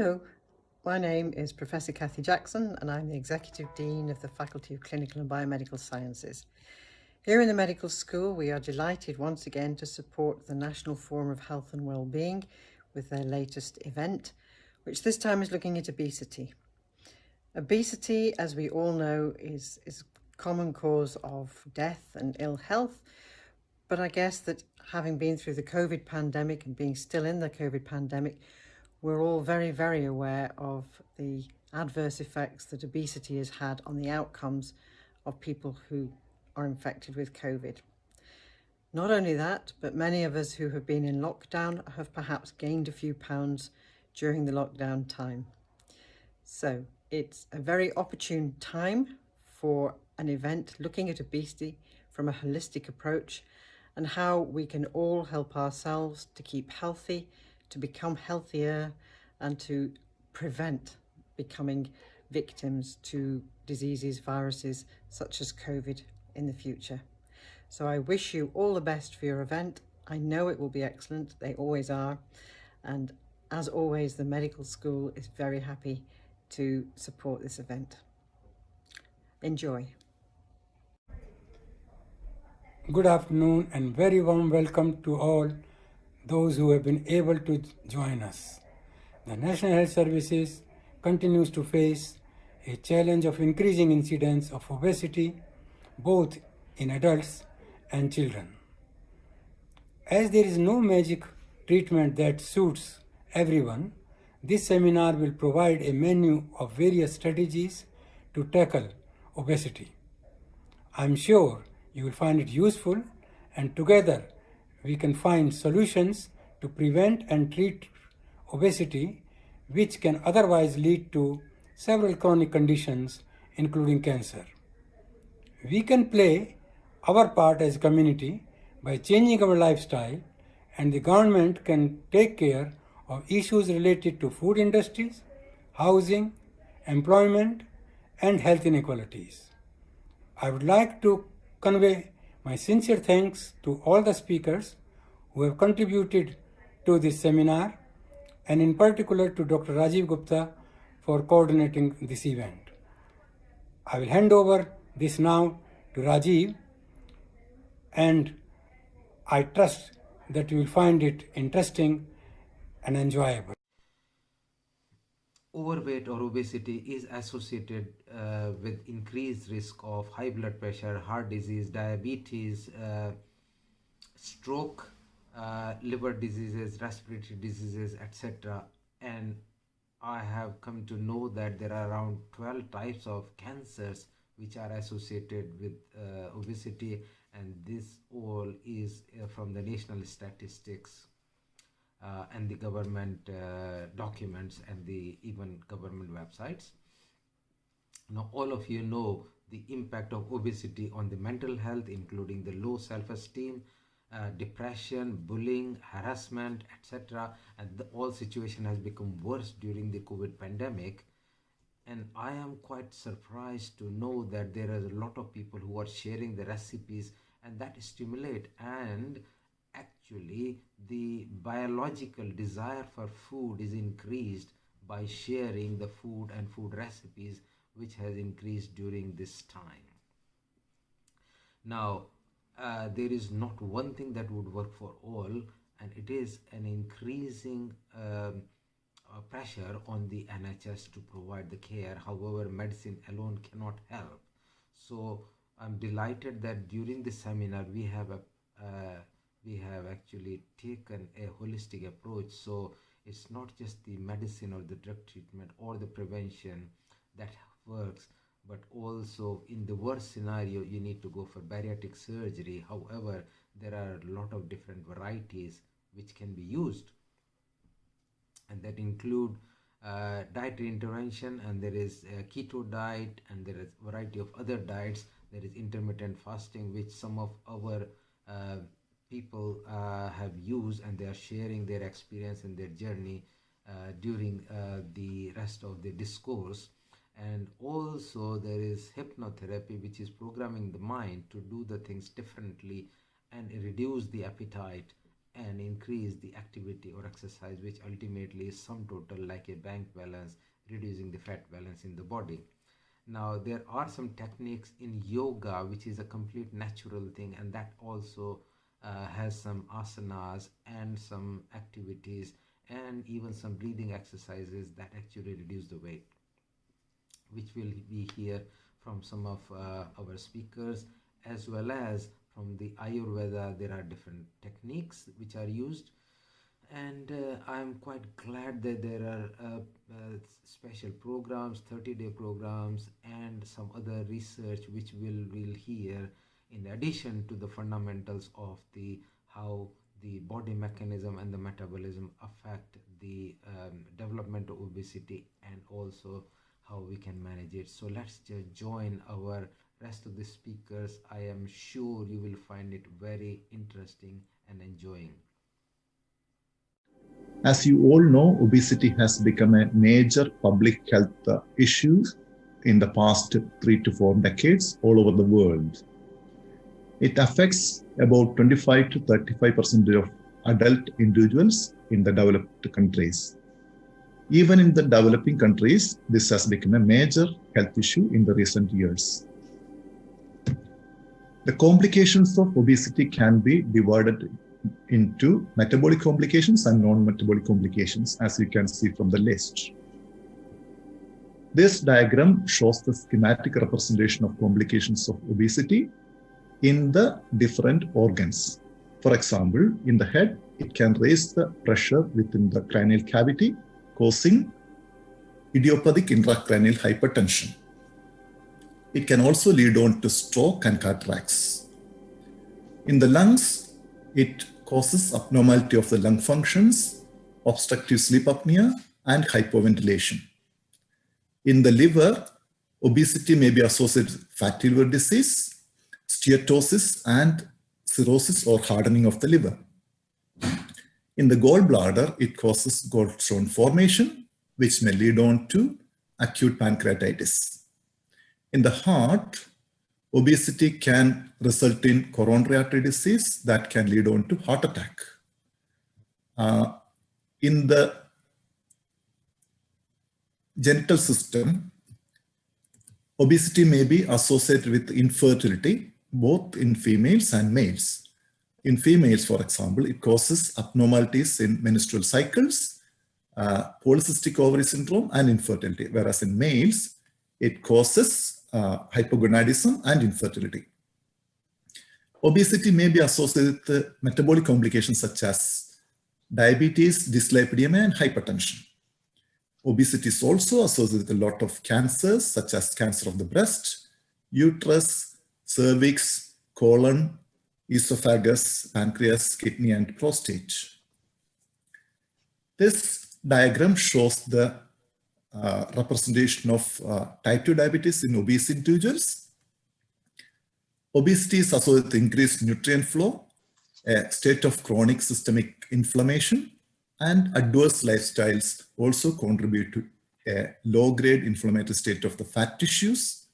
Hello, my name is Professor Kathy Jackson and I'm the Executive Dean of the Faculty of Clinical and Biomedical Sciences. Here in the medical school, we are delighted once again to support the National Forum of Health and Wellbeing with their latest event, which this time is looking at obesity. Obesity, as we all know, is a common cause of death and ill health. But I guess that having been through the COVID pandemic and being still in the COVID pandemic, we're all very, very aware of the adverse effects that obesity has had on the outcomes of people who are infected with COVID. Not only that, but many of us who have been in lockdown have perhaps gained a few pounds during the lockdown time. So it's a very opportune time for an event looking at obesity from a holistic approach and how we can all help ourselves to keep healthy, to become healthier, and to prevent becoming victims to diseases, viruses such as COVID in the future. So I wish you all the best for your event. I know it will be excellent, they always are. And as always, the medical school is very happy to support this event. Enjoy. Good afternoon and very warm welcome to all those who have been able to join us. The National Health Services continues to face a challenge of increasing incidence of obesity both in adults and children. As there is no magic treatment that suits everyone, this seminar will provide a menu of various strategies to tackle obesity. I'm sure you will find it useful, and together we can find solutions to prevent and treat obesity, which can otherwise lead to several chronic conditions, including cancer. We can play our part as a community by changing our lifestyle, and the government can take care of issues related to food industries, housing, employment, and health inequalities. I would like to convey my sincere thanks to all the speakers who have contributed to this seminar, and in particular to Dr. Rajiv Gupta for coordinating this event. I will hand over this now to Rajiv, and I trust that you will find it interesting and enjoyable. Overweight or obesity is associated with increased risk of high blood pressure, heart disease, diabetes, stroke, liver diseases, respiratory diseases, etc. And I have come to know that there are around 12 types of cancers which are associated with obesity, and this all is from the national statistics and the government documents and the even government websites. Now, all of you know the impact of obesity on the mental health, including the low self-esteem, depression, bullying, harassment, etc. And the all situation has become worse during the COVID pandemic. And I am quite surprised to know that there are a lot of people who are sharing the recipes, and that stimulate and actually the biological desire for food is increased by sharing the food and food recipes, which has increased during this time. Now, there is not one thing that would work for all, and it is an increasing pressure on the NHS to provide the care. However, medicine alone cannot help. So I'm delighted that during this seminar we have actually taken a holistic approach. So it's not just the medicine or the drug treatment or the prevention that works, but also in the worst scenario you need to go for bariatric surgery. However, there are a lot of different varieties which can be used, and that include dietary intervention, and there is a keto diet, and there is a variety of other diets. There is intermittent fasting, which some of our people have used, and they are sharing their experience and their journey during the rest of the discourse. And also there is hypnotherapy, which is programming the mind to do the things differently and reduce the appetite and increase the activity or exercise, which ultimately is sum total like a bank balance, reducing the fat balance in the body. Now, there are some techniques in yoga which is a complete natural thing, and that also has some asanas and some activities and even some breathing exercises that actually reduce the weight, which will be here from some of our speakers, as well as from the Ayurveda. There are different techniques which are used, and I'm quite glad that there are special programs, 30-day programs, and some other research which will hear in addition to the fundamentals of the how the body mechanism and the metabolism affect the development of obesity, and also how we can manage it. So let's just join our rest of the speakers. I am sure you will find it very interesting and enjoying. As you all know, obesity has become a major public health issue in the past 3 to 4 decades all over the world. It affects about 25 to 35% of adult individuals in the developed countries. Even in the developing countries, this has become a major health issue in the recent years. The complications of obesity can be divided into metabolic complications and non-metabolic complications, as you can see from the list. This diagram shows the schematic representation of complications of obesity in the different organs. For example, in the head, it can raise the pressure within the cranial cavity, causing idiopathic intracranial hypertension. It can also lead on to stroke and cataracts. In the lungs, it causes abnormality of the lung functions, obstructive sleep apnea, and hypoventilation. In the liver, obesity may be associated with fatty liver disease, steatosis, and cirrhosis or hardening of the liver. In the gallbladder, it causes gallstone formation, which may lead on to acute pancreatitis. In the heart, obesity can result in coronary artery disease that can lead on to heart attack. In the genital system, obesity may be associated with infertility, both in females and males. In females, for example, it causes abnormalities in menstrual cycles, polycystic ovary syndrome, and infertility, whereas in males, it causes hypogonadism and infertility. Obesity may be associated with metabolic complications such as diabetes, dyslipidemia, and hypertension. Obesity is also associated with a lot of cancers such as cancer of the breast, uterus, cervix, colon, esophagus, pancreas, kidney, and prostate. This diagram shows the representation of type 2 diabetes in obese individuals. Obesity is associated with increased nutrient flow, a state of chronic systemic inflammation, and adverse lifestyles also contribute to a low-grade inflammatory state of the fat tissues,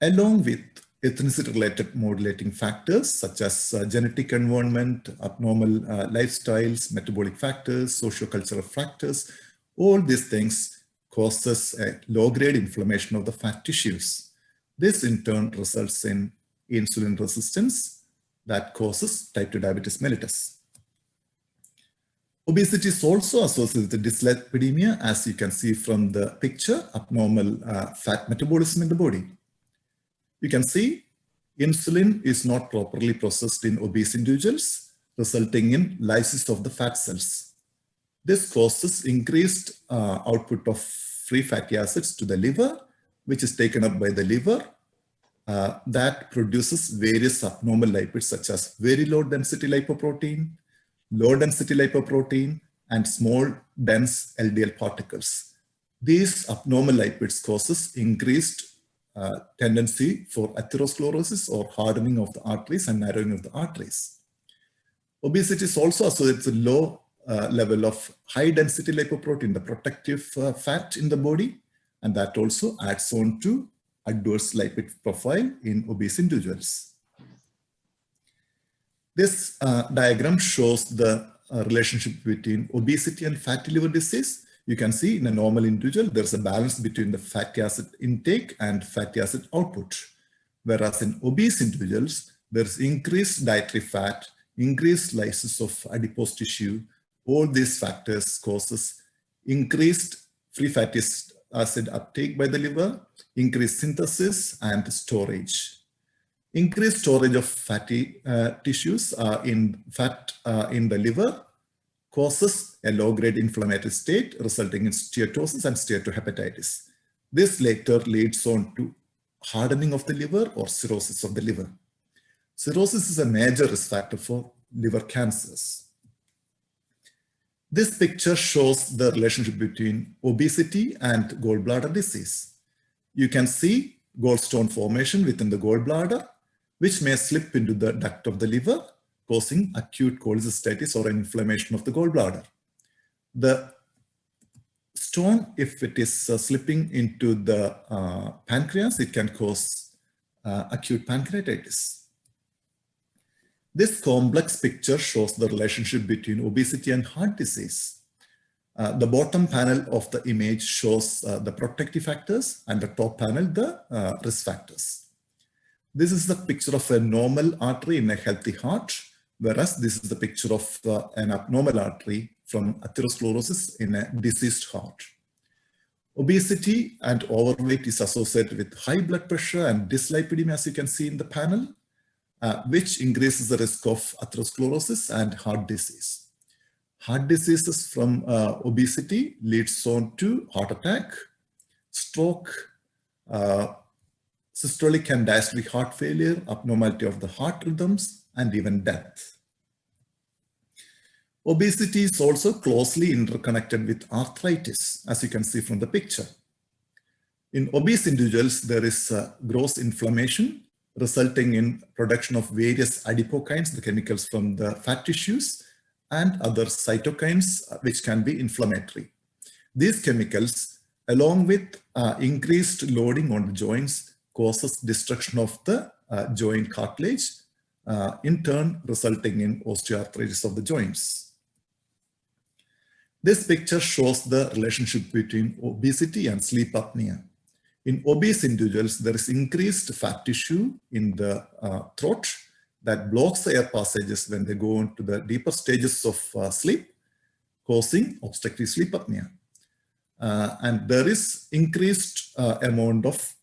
along with ethnicity-related modulating factors such as genetic environment, abnormal lifestyles, metabolic factors, socio-cultural factors. All these things causes a low-grade inflammation of the fat tissues. This in turn results in insulin resistance that causes type 2 diabetes mellitus. Obesity is also associated with dyslipidemia, as you can see from the picture, abnormal fat metabolism in the body. You can see insulin is not properly processed in obese individuals, resulting in lysis of the fat cells. This causes increased output of free fatty acids to the liver, which is taken up by the liver, that produces various abnormal lipids such as very low density lipoprotein, low density lipoprotein, and small dense LDL particles. These abnormal lipids causes increased tendency for atherosclerosis or hardening of the arteries and narrowing of the arteries. Obesity is also associated with low level of high density lipoprotein, the protective fat in the body, and that also adds on to adverse lipid profile in obese individuals. This diagram shows the relationship between obesity and fatty liver disease. You can see in a normal individual, there's a balance between the fatty acid intake and fatty acid output. Whereas in obese individuals, there's increased dietary fat, increased lysis of adipose tissue. All these factors causes increased free fatty acid uptake by the liver, increased synthesis and storage. Increased storage of fatty tissues in the liver causes a low-grade inflammatory state resulting in steatosis and steatohepatitis. This later leads on to hardening of the liver or cirrhosis of the liver. Cirrhosis is a major risk factor for liver cancers. This picture shows the relationship between obesity and gallbladder disease. You can see gallstone formation within the gallbladder, which may slip into the duct of the liver, causing acute cholecystitis or inflammation of the gallbladder. The stone, if it is slipping into the pancreas, it can cause acute pancreatitis. This complex picture shows the relationship between obesity and heart disease. The bottom panel of the image shows the protective factors and the top panel the risk factors. This is the picture of a normal artery in a healthy heart, whereas this is the picture of an abnormal artery from atherosclerosis in a diseased heart. Obesity and overweight is associated with high blood pressure and dyslipidemia, as you can see in the panel, which increases the risk of atherosclerosis and heart disease. Heart diseases from obesity leads on to heart attack, stroke, systolic and diastolic heart failure, abnormality of the heart rhythms, and even death. Obesity is also closely interconnected with arthritis, as you can see from the picture. In obese individuals, there is gross inflammation resulting in production of various adipokines, the chemicals from the fat tissues, and other cytokines which can be inflammatory. These chemicals, along with increased loading on the joints, causes destruction of the joint cartilage, in turn resulting in osteoarthritis of the joints. This picture shows the relationship between obesity and sleep apnea. In obese individuals, there is increased fat tissue in the throat that blocks the air passages when they go into the deeper stages of sleep, causing obstructive sleep apnea. And there is increased amount of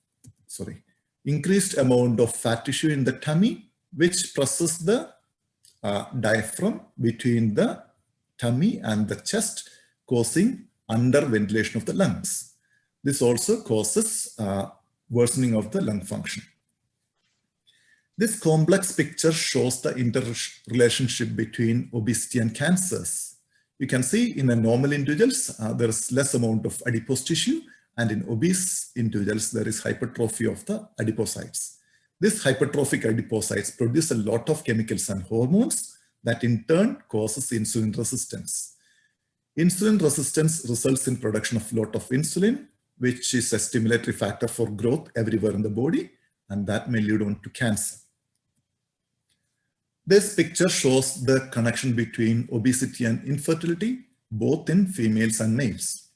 fat tissue in the tummy, which presses the diaphragm between the tummy and the chest, causing underventilation of the lungs. This also causes worsening of the lung function. This complex picture shows the interrelationship between obesity and cancers. You can see in a normal individuals, there is less amount of adipose tissue, and in obese individuals, there is hypertrophy of the adipocytes. This hypertrophic adipocytes produce a lot of chemicals and hormones that in turn causes insulin resistance. Insulin resistance results in production of a lot of insulin, which is a stimulatory factor for growth everywhere in the body, and that may lead on to cancer. This picture shows the connection between obesity and infertility, both in females and males.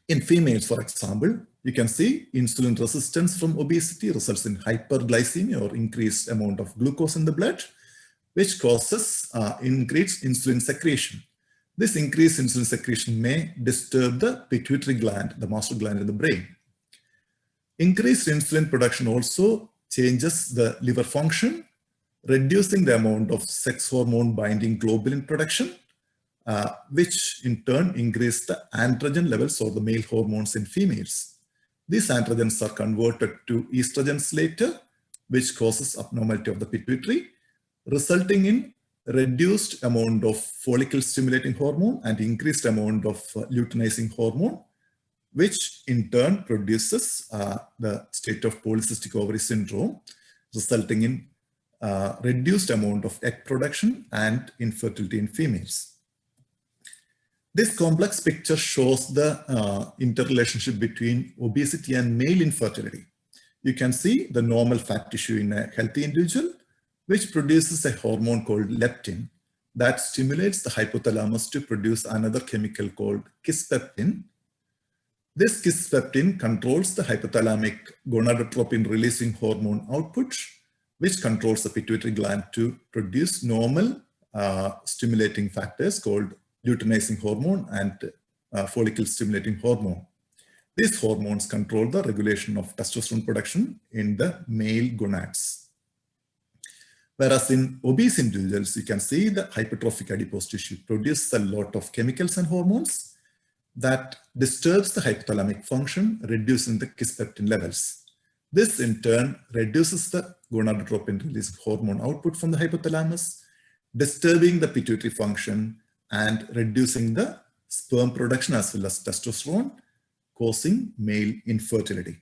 In females, for example, you can see insulin resistance from obesity results in hyperglycemia or increased amount of glucose in the blood, which causes increased insulin secretion. This increased insulin secretion may disturb the pituitary gland, the master gland in the brain. Increased insulin production also changes the liver function, reducing the amount of sex hormone binding globulin production, which in turn increase the androgen levels or the male hormones in females. These androgens are converted to estrogens later, which causes abnormality of the pituitary, resulting in reduced amount of follicle stimulating hormone and increased amount of luteinizing hormone, which in turn produces the state of polycystic ovary syndrome, resulting in reduced amount of egg production and infertility in females. This complex picture shows the interrelationship between obesity and male infertility. You can see the normal fat tissue in a healthy individual, which produces a hormone called leptin that stimulates the hypothalamus to produce another chemical called kisspeptin. This kisspeptin controls the hypothalamic gonadotropin releasing hormone output, which controls the pituitary gland to produce normal stimulating factors called luteinizing hormone and follicle stimulating hormone. These hormones control the regulation of testosterone production in the male gonads. Whereas in obese individuals, you can see the hypertrophic adipose tissue produces a lot of chemicals and hormones that disturbs the hypothalamic function, reducing the kisspeptin levels. This in turn reduces the gonadotropin release hormone output from the hypothalamus, disturbing the pituitary function and reducing the sperm production as well as testosterone, causing male infertility.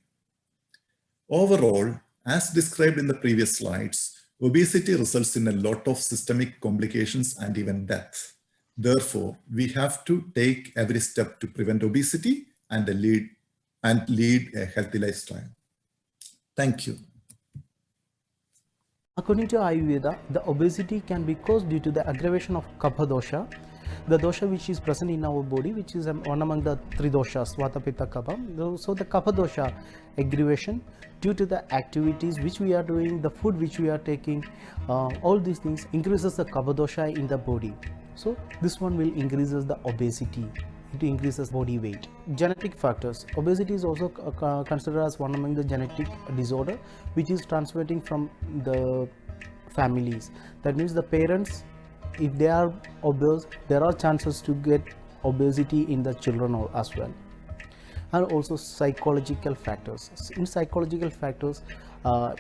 Overall, as described in the previous slides, obesity results in a lot of systemic complications and even death. Therefore, we have to take every step to prevent obesity and lead a healthy lifestyle. Thank you. According to Ayurveda, the obesity can be caused due to the aggravation of Kapha dosha, the dosha which is present in our body, which is one among the three doshas, Vata, Pitta, Kapha. So the Kapha dosha aggravation due to the activities which we are doing, the food which we are taking, all these things increases the Kapha dosha in the body. So this one will increases the obesity. It increases body weight. Genetic factors. Obesity is also considered as one among the genetic disorder which is transmitting from the families. That means the parents, if they are obese, there are chances to get obesity in the children as well. And also psychological factors. In psychological factors,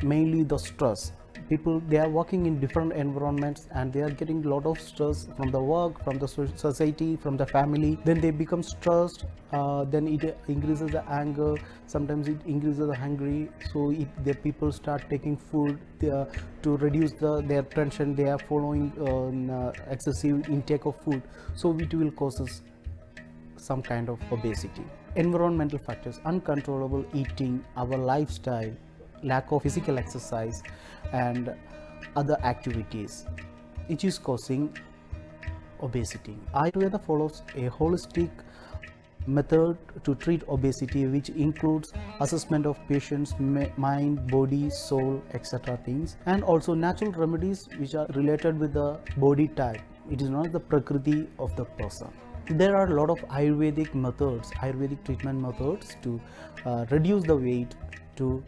mainly the stress. People, they are working in different environments and they are getting a lot of stress from the work, from the society, from the family. Then they become stressed, then it increases the anger, sometimes it increases the hungry. So the people start taking food to reduce their tension. They are following excessive intake of food, so it will cause some kind of obesity. Environmental factors, uncontrollable eating, our lifestyle, lack of physical exercise and other activities, which is causing obesity. Ayurveda follows a holistic method to treat obesity, which includes assessment of patient's mind, body, soul, etc. things, and also natural remedies which are related with the body type. It is not the prakriti of the person. There are a lot of Ayurvedic methods, Ayurvedic treatment methods to reduce the weight, to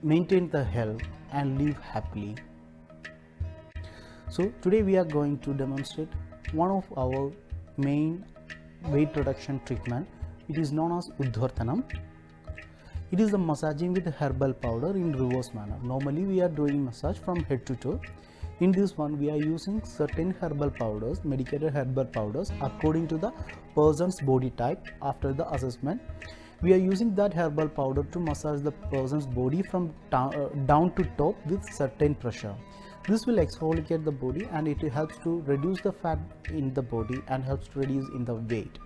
maintain the health and live happily. So today we are going to demonstrate one of our main weight reduction treatment. It is known as Uddhartanam. It is the massaging with herbal powder in reverse manner. Normally we are doing massage from head to toe. In this one we are using certain herbal powders, medicated herbal powders according to the person's body type. After the assessment, we are using that herbal powder to massage the person's body from down to top with certain pressure. This will exfoliate the body and it helps to reduce the fat in the body and helps to reduce in the weight.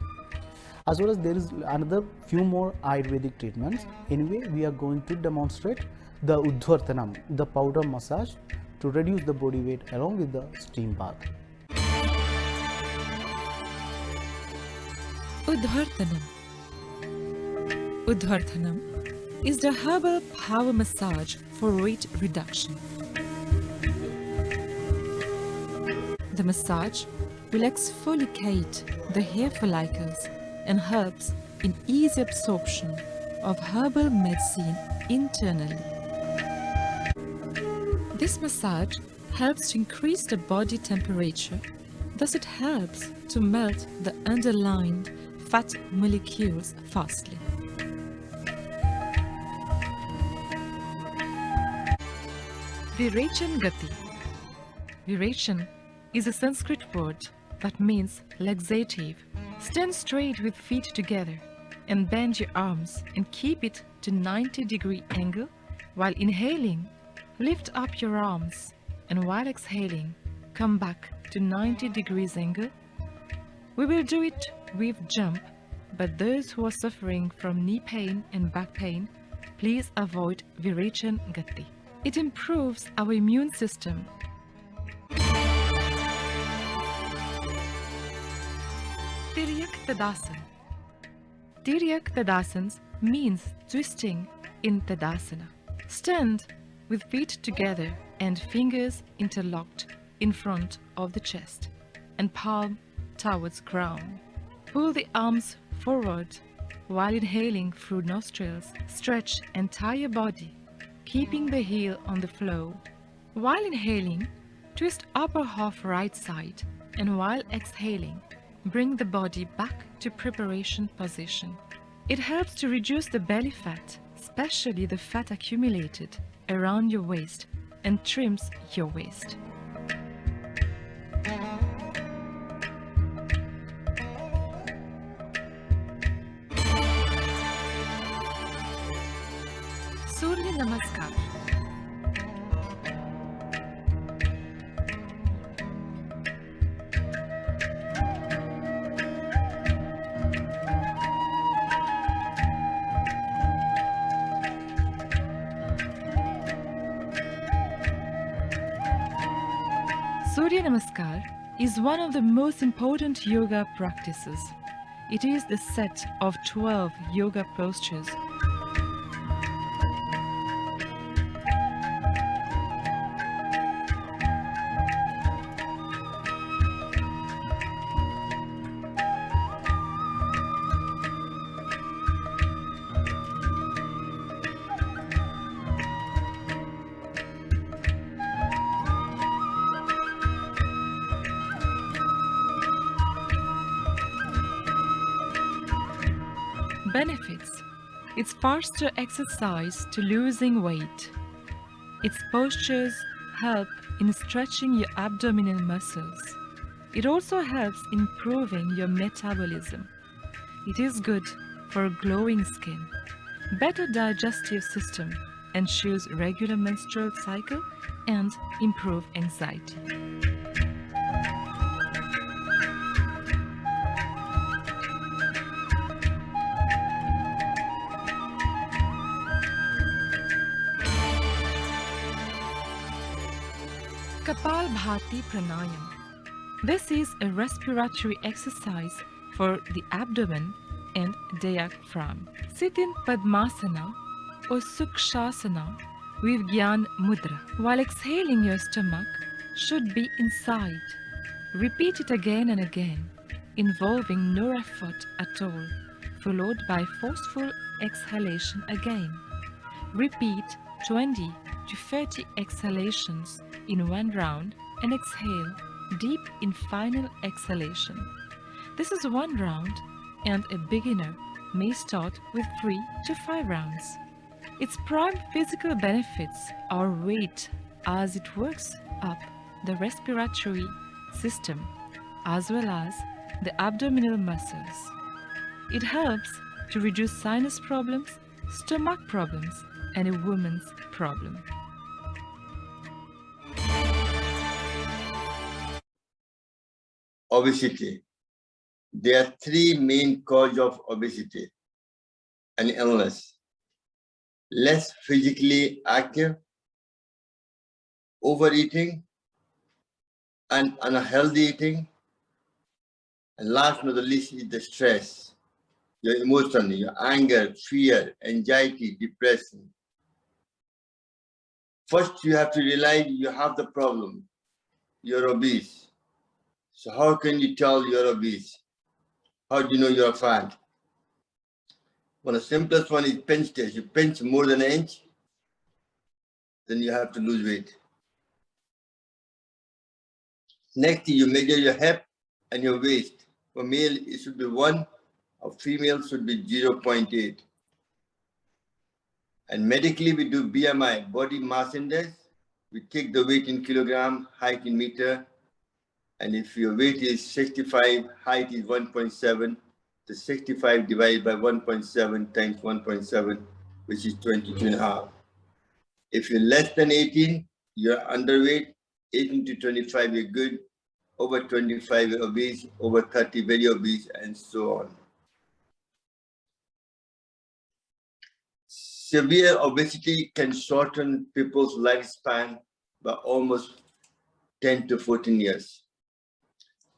As well as there is another few more Ayurvedic treatments. Anyway, we are going to demonstrate the Uddhartanam, the powder massage to reduce the body weight along with the steam bath. Uddhartanam. Uddhartanam is the herbal power massage for weight reduction. The massage will exfoliate the hair follicles and helps in easy absorption of herbal medicine internally. This massage helps to increase the body temperature, thus it helps to melt the underlying fat molecules fastly. Virechan Gati. Virechan is a Sanskrit word that means laxative. Stand straight with feet together and bend your arms and keep it to 90-degree angle. While inhaling, lift up your arms and while exhaling, come back to 90 degrees angle. We will do it with jump, but those who are suffering from knee pain and back pain, please avoid Virechan Gati. It improves our immune system Tiryak Tadasana. Tiryak Tadasana means twisting in Tadasana. Stand with feet together and fingers interlocked in front of the chest and palm towards ground. Pull the arms forward while inhaling through nostrils. Stretch entire body, keeping the heel on the floor. While inhaling, twist upper half right side, and while exhaling, bring the body back to preparation position. It helps to reduce the belly fat, especially the fat accumulated around your waist, and trims your waist. Surya Namaskar. Surya Namaskar is one of the most important yoga practices. It is the set of 12 yoga postures. Benefits. It's faster exercise to losing weight. Its postures help in stretching your abdominal muscles. It also helps improving your metabolism. It is good for glowing skin, better digestive system, ensures regular menstrual cycle, and improve anxiety. Kapalbhati Pranayam. This is a respiratory exercise for the abdomen and diaphragm. Sit in Padmasana or Sukshasana with Gyan Mudra. While exhaling, your stomach should be inside. Repeat it again and again, involving no effort at all, followed by forceful exhalation again. Repeat 20 to 30 exhalations in one round and exhale deep in final exhalation. This is one round, and a beginner may start with 3 to 5 rounds. Its prime physical benefits are weight, as it works up the respiratory system as well as the abdominal muscles. It helps to reduce sinus problems, stomach problems, and a woman's problem. Obesity. There are 3 main causes of obesity and illness: less physically active, overeating, and unhealthy eating. And last but not the least is the stress, your emotion, your anger, fear, anxiety, depression. First, you have to realize you have the problem. You're obese. So how can you tell you're obese? How do you know you're fat? Well, the simplest one is pinch test. You pinch more than an inch, then you have to lose weight. Next, you measure your hip and your waist. For male, it should be 1. For female, should be 0.8. And medically, we do BMI, body mass index. We take the weight in kilogram, height in meter. And if your weight is 65, height is 1.7, the 65 divided by 1.7 times 1.7, which is 22.5. If you're less than 18, you're underweight. 18 to 25, you're good. Over 25, you're obese. Over 30, very obese, and so on. Severe obesity can shorten people's lifespan by almost 10 to 14 years.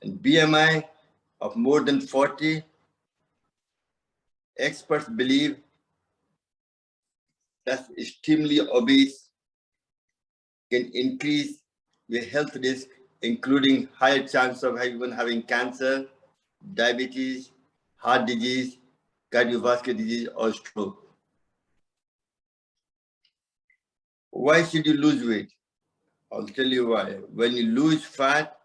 And BMI of more than 40, experts believe that extremely obese can increase your health risk, including higher chance of even having cancer, diabetes, heart disease, cardiovascular disease, or stroke. Why should you lose weight? I'll tell you why. When you lose fat,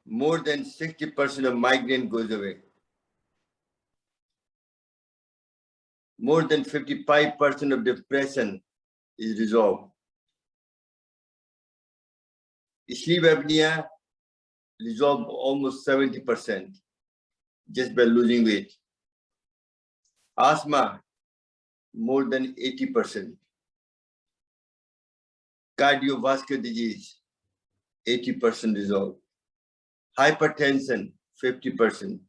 more than 60% of migraine goes away. More than 55% of depression is resolved. Sleep apnea resolved almost 70% just by losing weight. Asthma, more than 80%. Cardiovascular disease, 80% resolved. Hypertension, 50%.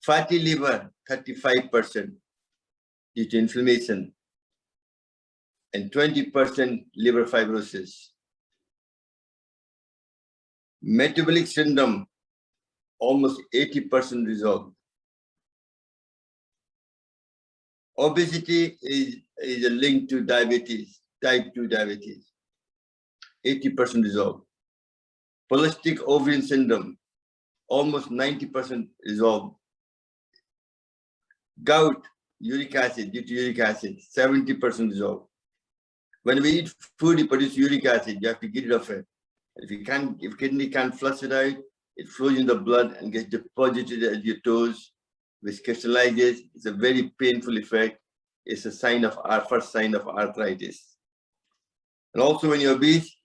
Fatty liver, 35% due to inflammation. And 20% liver fibrosis. Metabolic syndrome, almost 80% resolved. Obesity is a link to diabetes, type 2 diabetes, 80% resolved. Polycystic ovarian syndrome, almost 90% resolved. Gout, uric acid, due to uric acid, 70% resolved. When we eat food, it produces uric acid, you have to get rid of it. If kidney can't flush it out, it flows in the blood and gets deposited at your toes, which crystallizes. It's a very painful effect. It's a sign of our first sign of arthritis. And also when you're obese,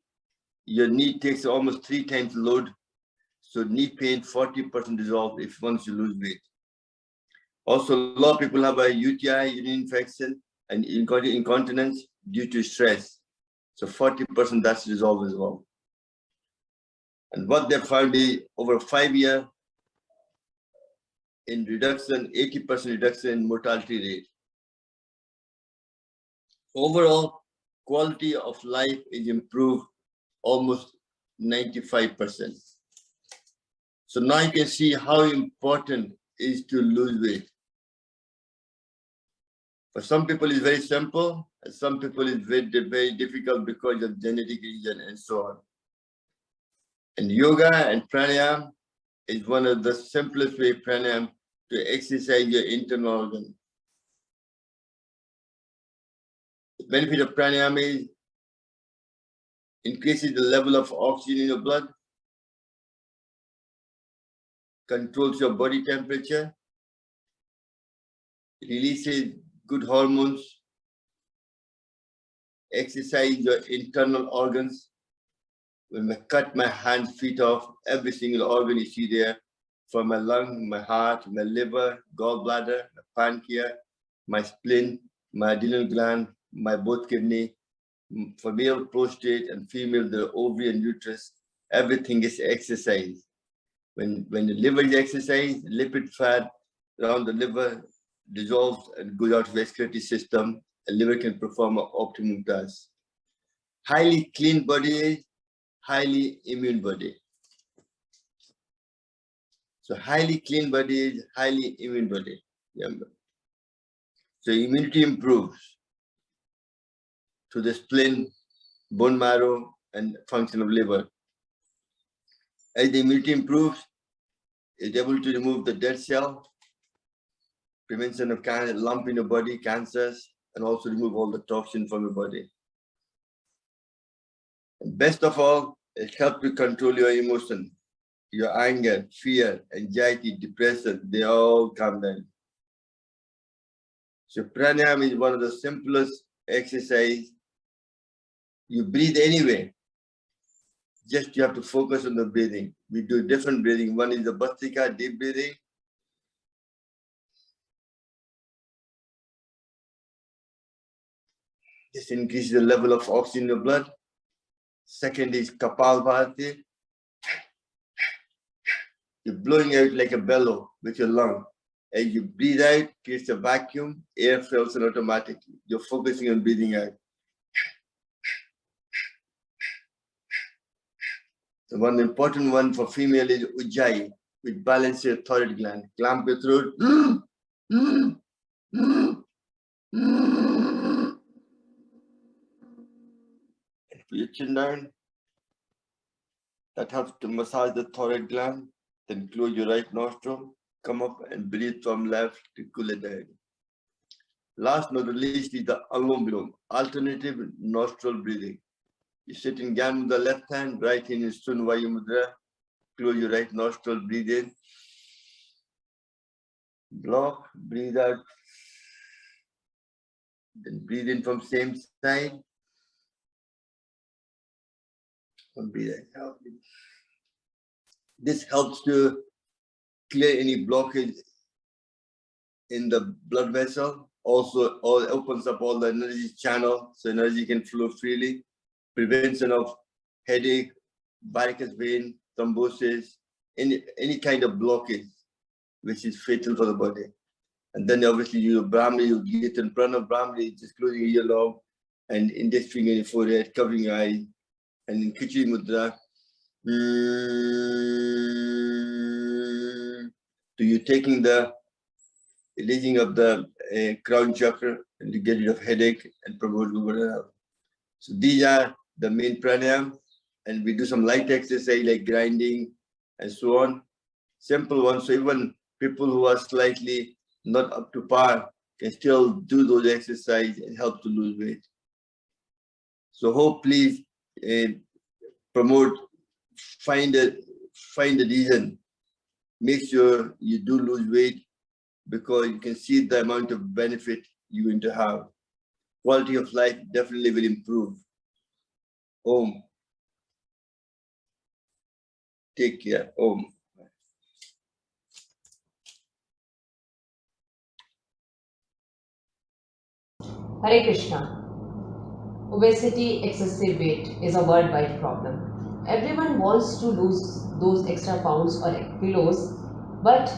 your knee takes almost 3 times load. So knee pain, 40% resolved if once you lose weight. Also, a lot of people have a UTI, urinary infection, and incontinence due to stress. So 40% that's resolved as well. And what they found is over 5 years in reduction, 80% reduction in mortality rate. Overall, quality of life is improved almost 95%. So now you can see how important it is to lose weight. For some people, it's very simple, and some people it's very difficult because of genetic reason and so on. And yoga and pranayama is one of the simplest way pranayama to exercise your internal organ. The benefit of pranayama is increases the level of oxygen in your blood, controls your body temperature, releases good hormones, exercise your internal organs. When I cut my hands, feet off, every single organ you see there, from my lung, my heart, my liver, gallbladder, my pancreas, my spleen, my adrenal gland, my both kidney, for male prostate and female the ovary and uterus, everything is exercised. When the liver is exercised, lipid fat around the liver dissolves and goes out to the respiratory system, and liver can perform an optimum task. Highly clean body is highly immune body. So highly clean body is highly immune body. Remember. So immunity improves to the spleen, bone marrow, and function of liver. As the immunity improves, it's able to remove the dead cell, prevention of lump in the body, cancers, and also remove all the toxin from the body. And best of all, it helps to control your emotion, your anger, fear, anxiety, depression, they all come down. So pranayama is one of the simplest exercise. You breathe anyway. Just you have to focus on the breathing. We do different breathing. One is the Bhastrika, deep breathing. This increases the level of oxygen in the blood. Second is Kapalbhati. You're blowing out like a bellow with your lung. As you breathe out, creates a vacuum, air fills in automatically. You're focusing on breathing out. The one important one for female is Ujjayi, which balances your thyroid gland. Clamp your throat. Put your chin down. That helps to massage the thyroid gland. Then close your right nostril. Come up and breathe from left to cool it down. Last but not least is the Anulom Vilom, alternative nostril breathing. You sit in Gyan with the left hand, right hand in Sun Vayu Mudra. Close your right nostril, breathe in. Block, breathe out. Then breathe in from same side. And breathe out. This helps to clear any blockage in the blood vessel. Also, opens up all the energy channel, so energy can flow freely. Prevention of headache, varicose vein, thrombosis, any kind of blockage, which is fatal for the body. And then obviously you Brahmi, you get in front of Brahmi, just closing your earlobe and index finger in your forehead, covering your eyes, and in Khichdi Mudra. So you're taking the releasing of the crown chakra and to get rid of headache and promote good health. So these are the main pranayam, and we do some light exercise like grinding and so on. Simple ones, so even people who are slightly not up to par can still do those exercises and help to lose weight. So hope please promote, find a reason, make sure you do lose weight, because you can see the amount of benefit you're going to have. Quality of life definitely will improve. Om. Take care. Om. Hare Krishna. Obesity, excessive weight is a worldwide problem. Everyone wants to lose those extra pounds or kilos, but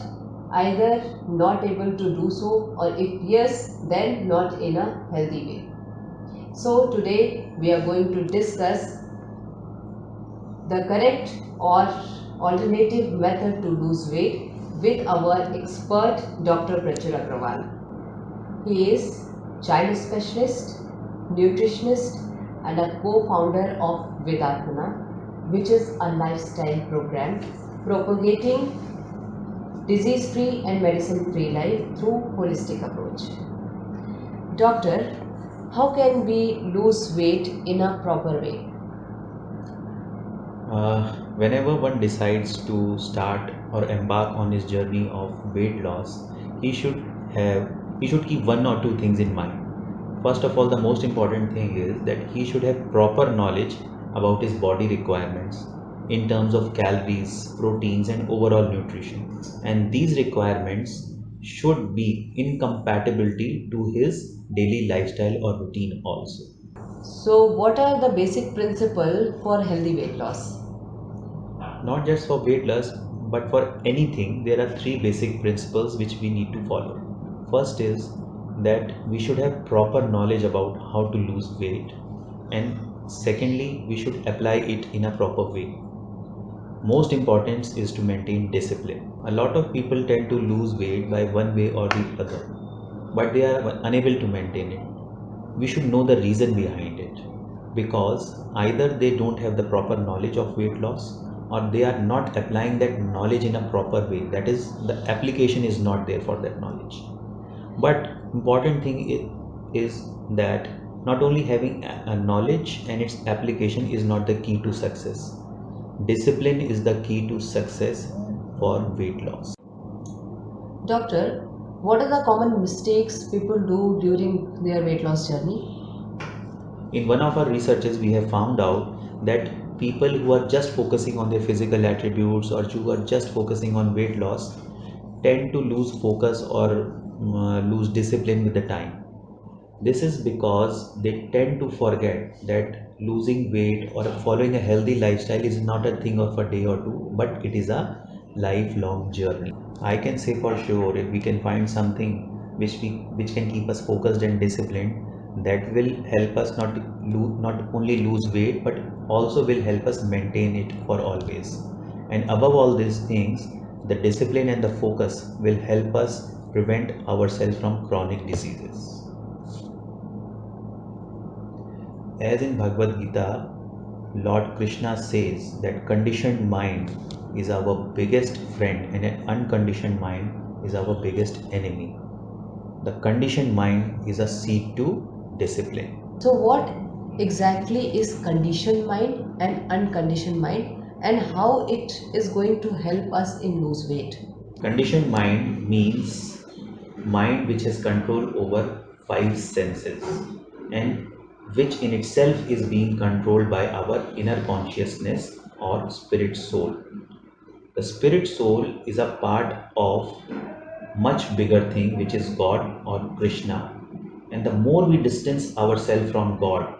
either not able to do so, or if yes, then not in a healthy way. So today we are going to discuss the correct or alternative method to lose weight with our expert Dr. Prachur Agrawal. He is child specialist, nutritionist, and a co-founder of Vedatmana, which is a lifestyle program propagating disease-free and medicine-free life through holistic approach. Doctor, how can we lose weight in a proper way? Whenever one decides to start or embark on his journey of weight loss, he should keep one or two things in mind. First of all, the most important thing is that he should have proper knowledge about his body requirements in terms of calories, proteins, and overall nutrition. And these requirements should be in compatibility to his daily lifestyle or routine also. So what are the basic principles for healthy weight loss? Not just for weight loss, but for anything, there are three basic principles which we need to follow. First is that we should have proper knowledge about how to lose weight, and secondly, we should apply it in a proper way. Most important is to maintain discipline. A lot of people tend to lose weight by one way or the other, but they are unable to maintain it. We should know the reason behind it, because either they don't have the proper knowledge of weight loss, or they are not applying that knowledge in a proper way. That is, the application is not there for that knowledge. But important thing is that not only having a knowledge and its application is not the key to success. Discipline is the key to success for weight loss. Doctor, what are the common mistakes people do during their weight loss journey? In one of our researches, we have found out that people who are just focusing on their physical attributes or who are just focusing on weight loss tend to lose focus or lose discipline with the time. This is because they tend to forget that losing weight or following a healthy lifestyle is not a thing of a day or two, but it is a lifelong journey. I can say for sure, if we can find something which can keep us focused and disciplined, that will help us not only lose weight but also will help us maintain it for always. And above all these things, the discipline and the focus will help us prevent ourselves from chronic diseases. As in Bhagavad Gita, Lord Krishna says that conditioned mind is our biggest friend and an unconditioned mind is our biggest enemy. The conditioned mind is a seed to discipline. So what exactly is conditioned mind and unconditioned mind, and how it is going to help us in lose weight? Conditioned mind means mind which has control over five senses and which in itself is being controlled by our inner consciousness or spirit soul. The spirit soul is a part of much bigger thing which is God or Krishna, and the more we distance ourselves from God,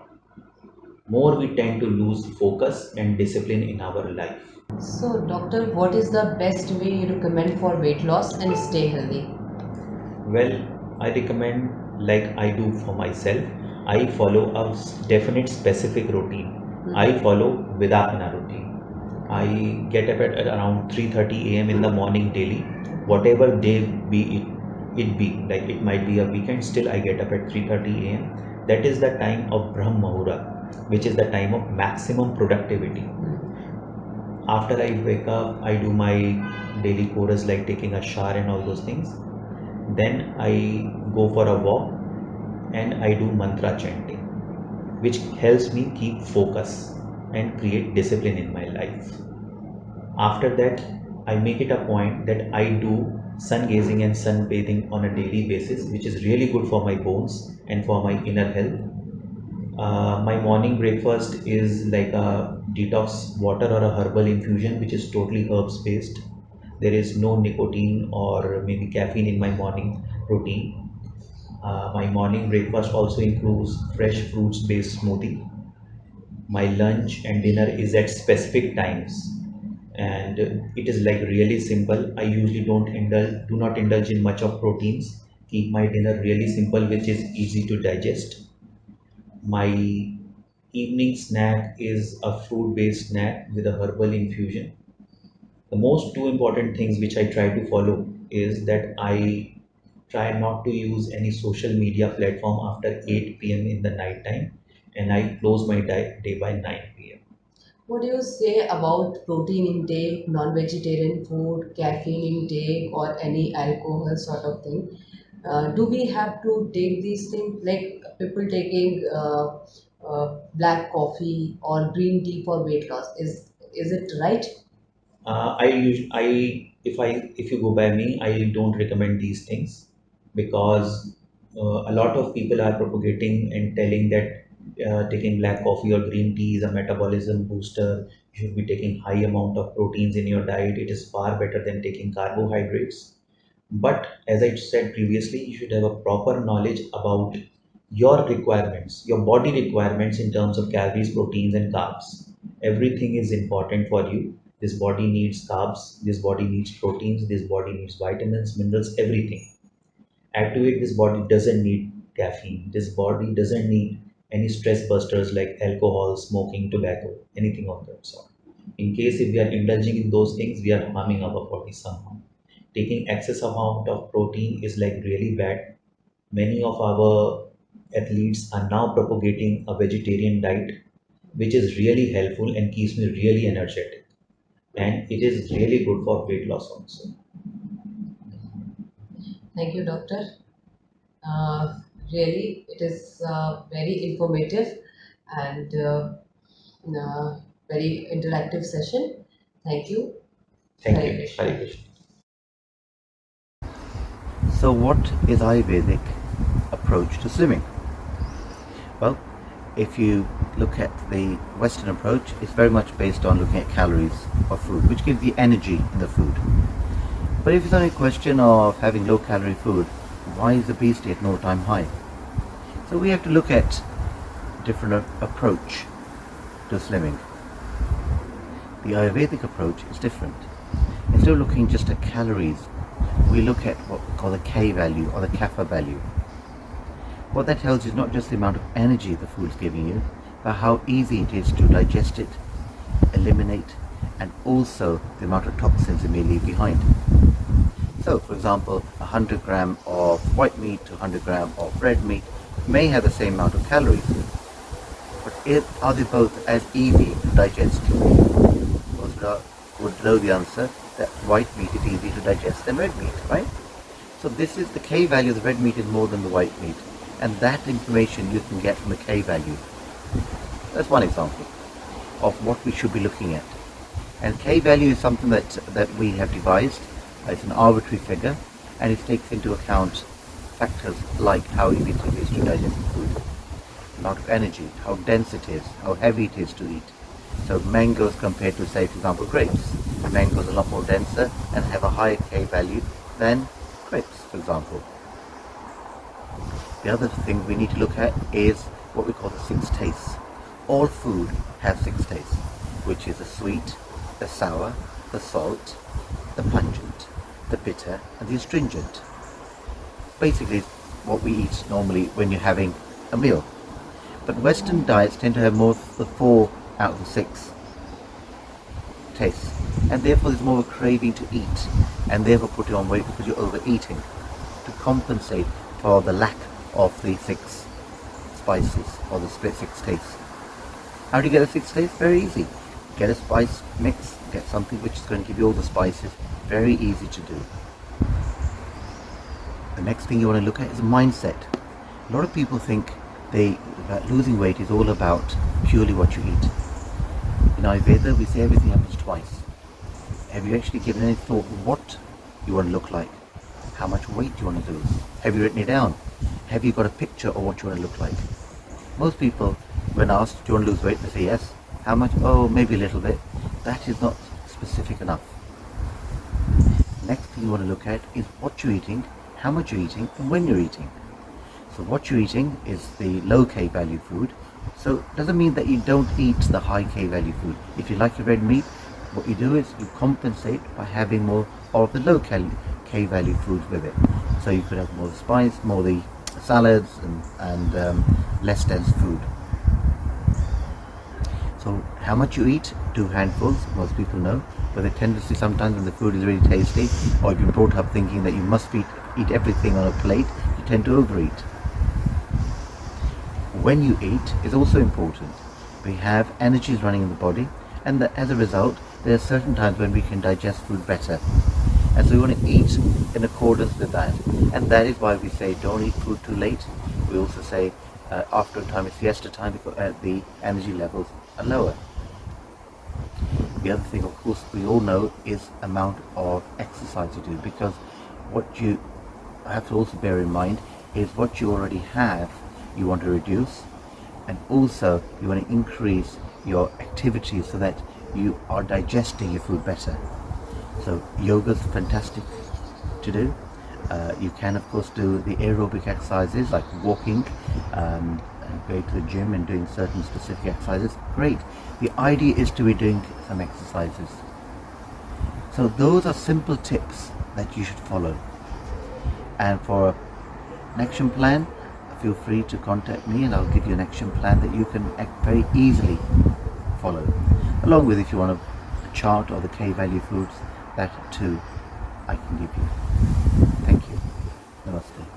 more we tend to lose focus and discipline in our life. So, doctor, what is the best way you recommend for weight loss and stay healthy? Well, I recommend, like I do for myself, I follow a definite specific routine. I follow Vidapana routine. I get up at around 3:30 a.m. in the morning daily. Whatever day it be, like it might be a weekend, still I get up at 3:30 a.m. That is the time of Brahm Muhurta, which is the time of maximum productivity. After I wake up, I do my daily chores like taking a shower and all those things. Then I go for a walk and I do mantra chanting, which helps me keep focus and create discipline in my life. After that, I make it a point that I do sun gazing and sun bathing on a daily basis, which is really good for my bones and for my inner health. My morning breakfast is like a detox water or a herbal infusion, which is totally herbs based. There is no nicotine or maybe caffeine in my morning routine. My morning breakfast also includes fresh fruits based smoothie. My lunch and dinner is at specific times, and it is like really simple. I usually do not indulge in much of proteins. Keep my dinner really simple, which is easy to digest. My evening snack is a fruit based snack with a herbal infusion. The most two important things which I try to follow is that I try not to use any social media platform after 8 p.m. in the night time, and I close my day by 9 p.m. What do you say about protein intake, non-vegetarian food, caffeine intake, or any alcohol sort of thing? Do we have to take these things like people taking black coffee or green tea for weight loss? Is it right? If you go by me, I don't recommend these things because a lot of people are propagating and telling that taking black coffee or green tea is a metabolism booster. You should be taking high amount of proteins in your diet. It is far better than taking carbohydrates. But as I said previously, you should have a proper knowledge about your requirements, your body requirements in terms of calories, proteins, and carbs. Everything is important for you. This body needs carbs, this body needs proteins, this body needs vitamins, minerals, everything. Activate this body doesn't need caffeine. This body doesn't need any stress busters like alcohol, smoking, tobacco, anything of that sort. In case if we are indulging in those things, we are harming our body somehow. Taking excess amount of protein is like really bad. Many of our athletes are now propagating a vegetarian diet, which is really helpful and keeps me really energetic. And it is really good for weight loss also. Thank you, doctor. Uh, Really, it is very informative and very interactive session. Thank you. Thank Hare you. Krishna. Hare Krishna. So what is Ayurvedic approach to slimming? Well, if you look at the Western approach, it's very much based on looking at calories of food, which gives the energy in the food. But if it's only a question of having low calorie food, why is obesity at an all-time high? So we have to look at different approach to slimming. The Ayurvedic approach is different. Instead of looking just at calories, we look at what we call the K value or the kapha value. What that tells you is not just the amount of energy the food's giving you, but how easy it is to digest it, eliminate, and also the amount of toxins it may leave behind. So, for example, 100 gram of white meat to 100 gram of red meat may have the same amount of calories, but are they both as easy to digest? Most would know the answer that white meat is easy to digest than red meat, right? So this is the K value of the red meat is more than the white meat, and that information you can get from the K value. That's one example of what we should be looking at. And K value is something that we have devised. It's an arbitrary figure, and it takes into account factors like how easy it is to digest food, amount of energy, how dense it is, how heavy it is to eat. So mangoes compared to, say, for example, grapes. Mangoes are a lot more denser and have a higher K value than grapes, for example. The other thing we need to look at is what we call the 6 tastes. All food has 6 tastes, which is the sweet, the sour, the salt, the pungent, the bitter, and the astringent. Basically, what we eat normally when you're having a meal. But Western diets tend to have more of the 4 out of the 6 tastes, and therefore there's more of a craving to eat, and therefore put you on weight because you're overeating to compensate for the lack of the 6 spices or the 6 tastes. How do you get a 6 taste? Very easy. Get a spice mix, get something which is going to give you all the spices. Very easy to do. The next thing you want to look at is mindset. A lot of people think that losing weight is all about purely what you eat. In Ayurveda, we say everything happens twice. Have you actually given any thought what you want to look like? How much weight you want to lose? Have you written it down? Have you got a picture of what you want to look like? Most people, when asked, do you want to lose weight, they say yes. How much? Oh, maybe a little bit. That is not specific enough. Next thing you want to look at is what you're eating, how much you're eating, and when you're eating. So what you're eating is the low K value food. So it doesn't mean that you don't eat the high K value food. If you like your red meat, what you do is you compensate by having more of the low K value foods with it. So you could have more spice, more the salads, and less dense food. So how much you eat, 2 handfuls, most people know, but the tendency sometimes when the food is really tasty, or you've been brought up thinking that you must eat everything on a plate, you tend to overeat. When you eat is also important. We have energies running in the body, and as a result, there are certain times when we can digest food better. And so we want to eat in accordance with that. And that is why we say don't eat food too late. We also say after a time it's siesta time because the energy levels are lower. The other thing, of course, we all know is amount of exercise you do, because what you have to also bear in mind is what you already have you want to reduce, and also you want to increase your activity so that you are digesting your food better. So yoga is fantastic to do. You can of course do the aerobic exercises like walking, and going to the gym and doing certain specific exercises. Great. The idea is to be doing some exercises. So those are simple tips that you should follow. And for an action plan, feel free to contact me and I'll give you an action plan that you can very easily follow. Along with, if you want a chart of the K value foods, that too I can give you. Thank you. Namaste.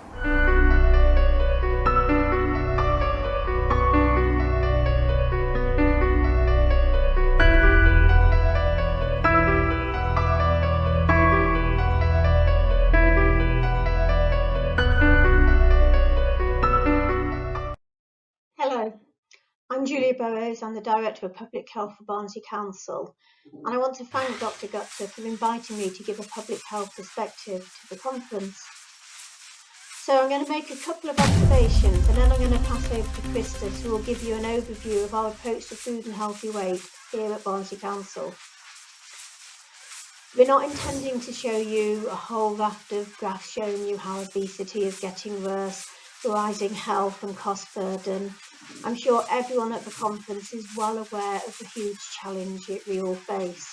Hello, I'm Julia Burrows. I'm the Director of Public Health for Barnsley Council, and I want to thank Dr. Gupta for inviting me to give a public health perspective to the conference. So I'm going to make a couple of observations and then I'm going to pass over to Christus, who will give you an overview of our approach to food and healthy weight here at Barnsley Council. We're not intending to show you a whole raft of graphs showing you how obesity is getting worse, rising health and cost burden. I'm sure everyone at the conference is well aware of the huge challenge we all face.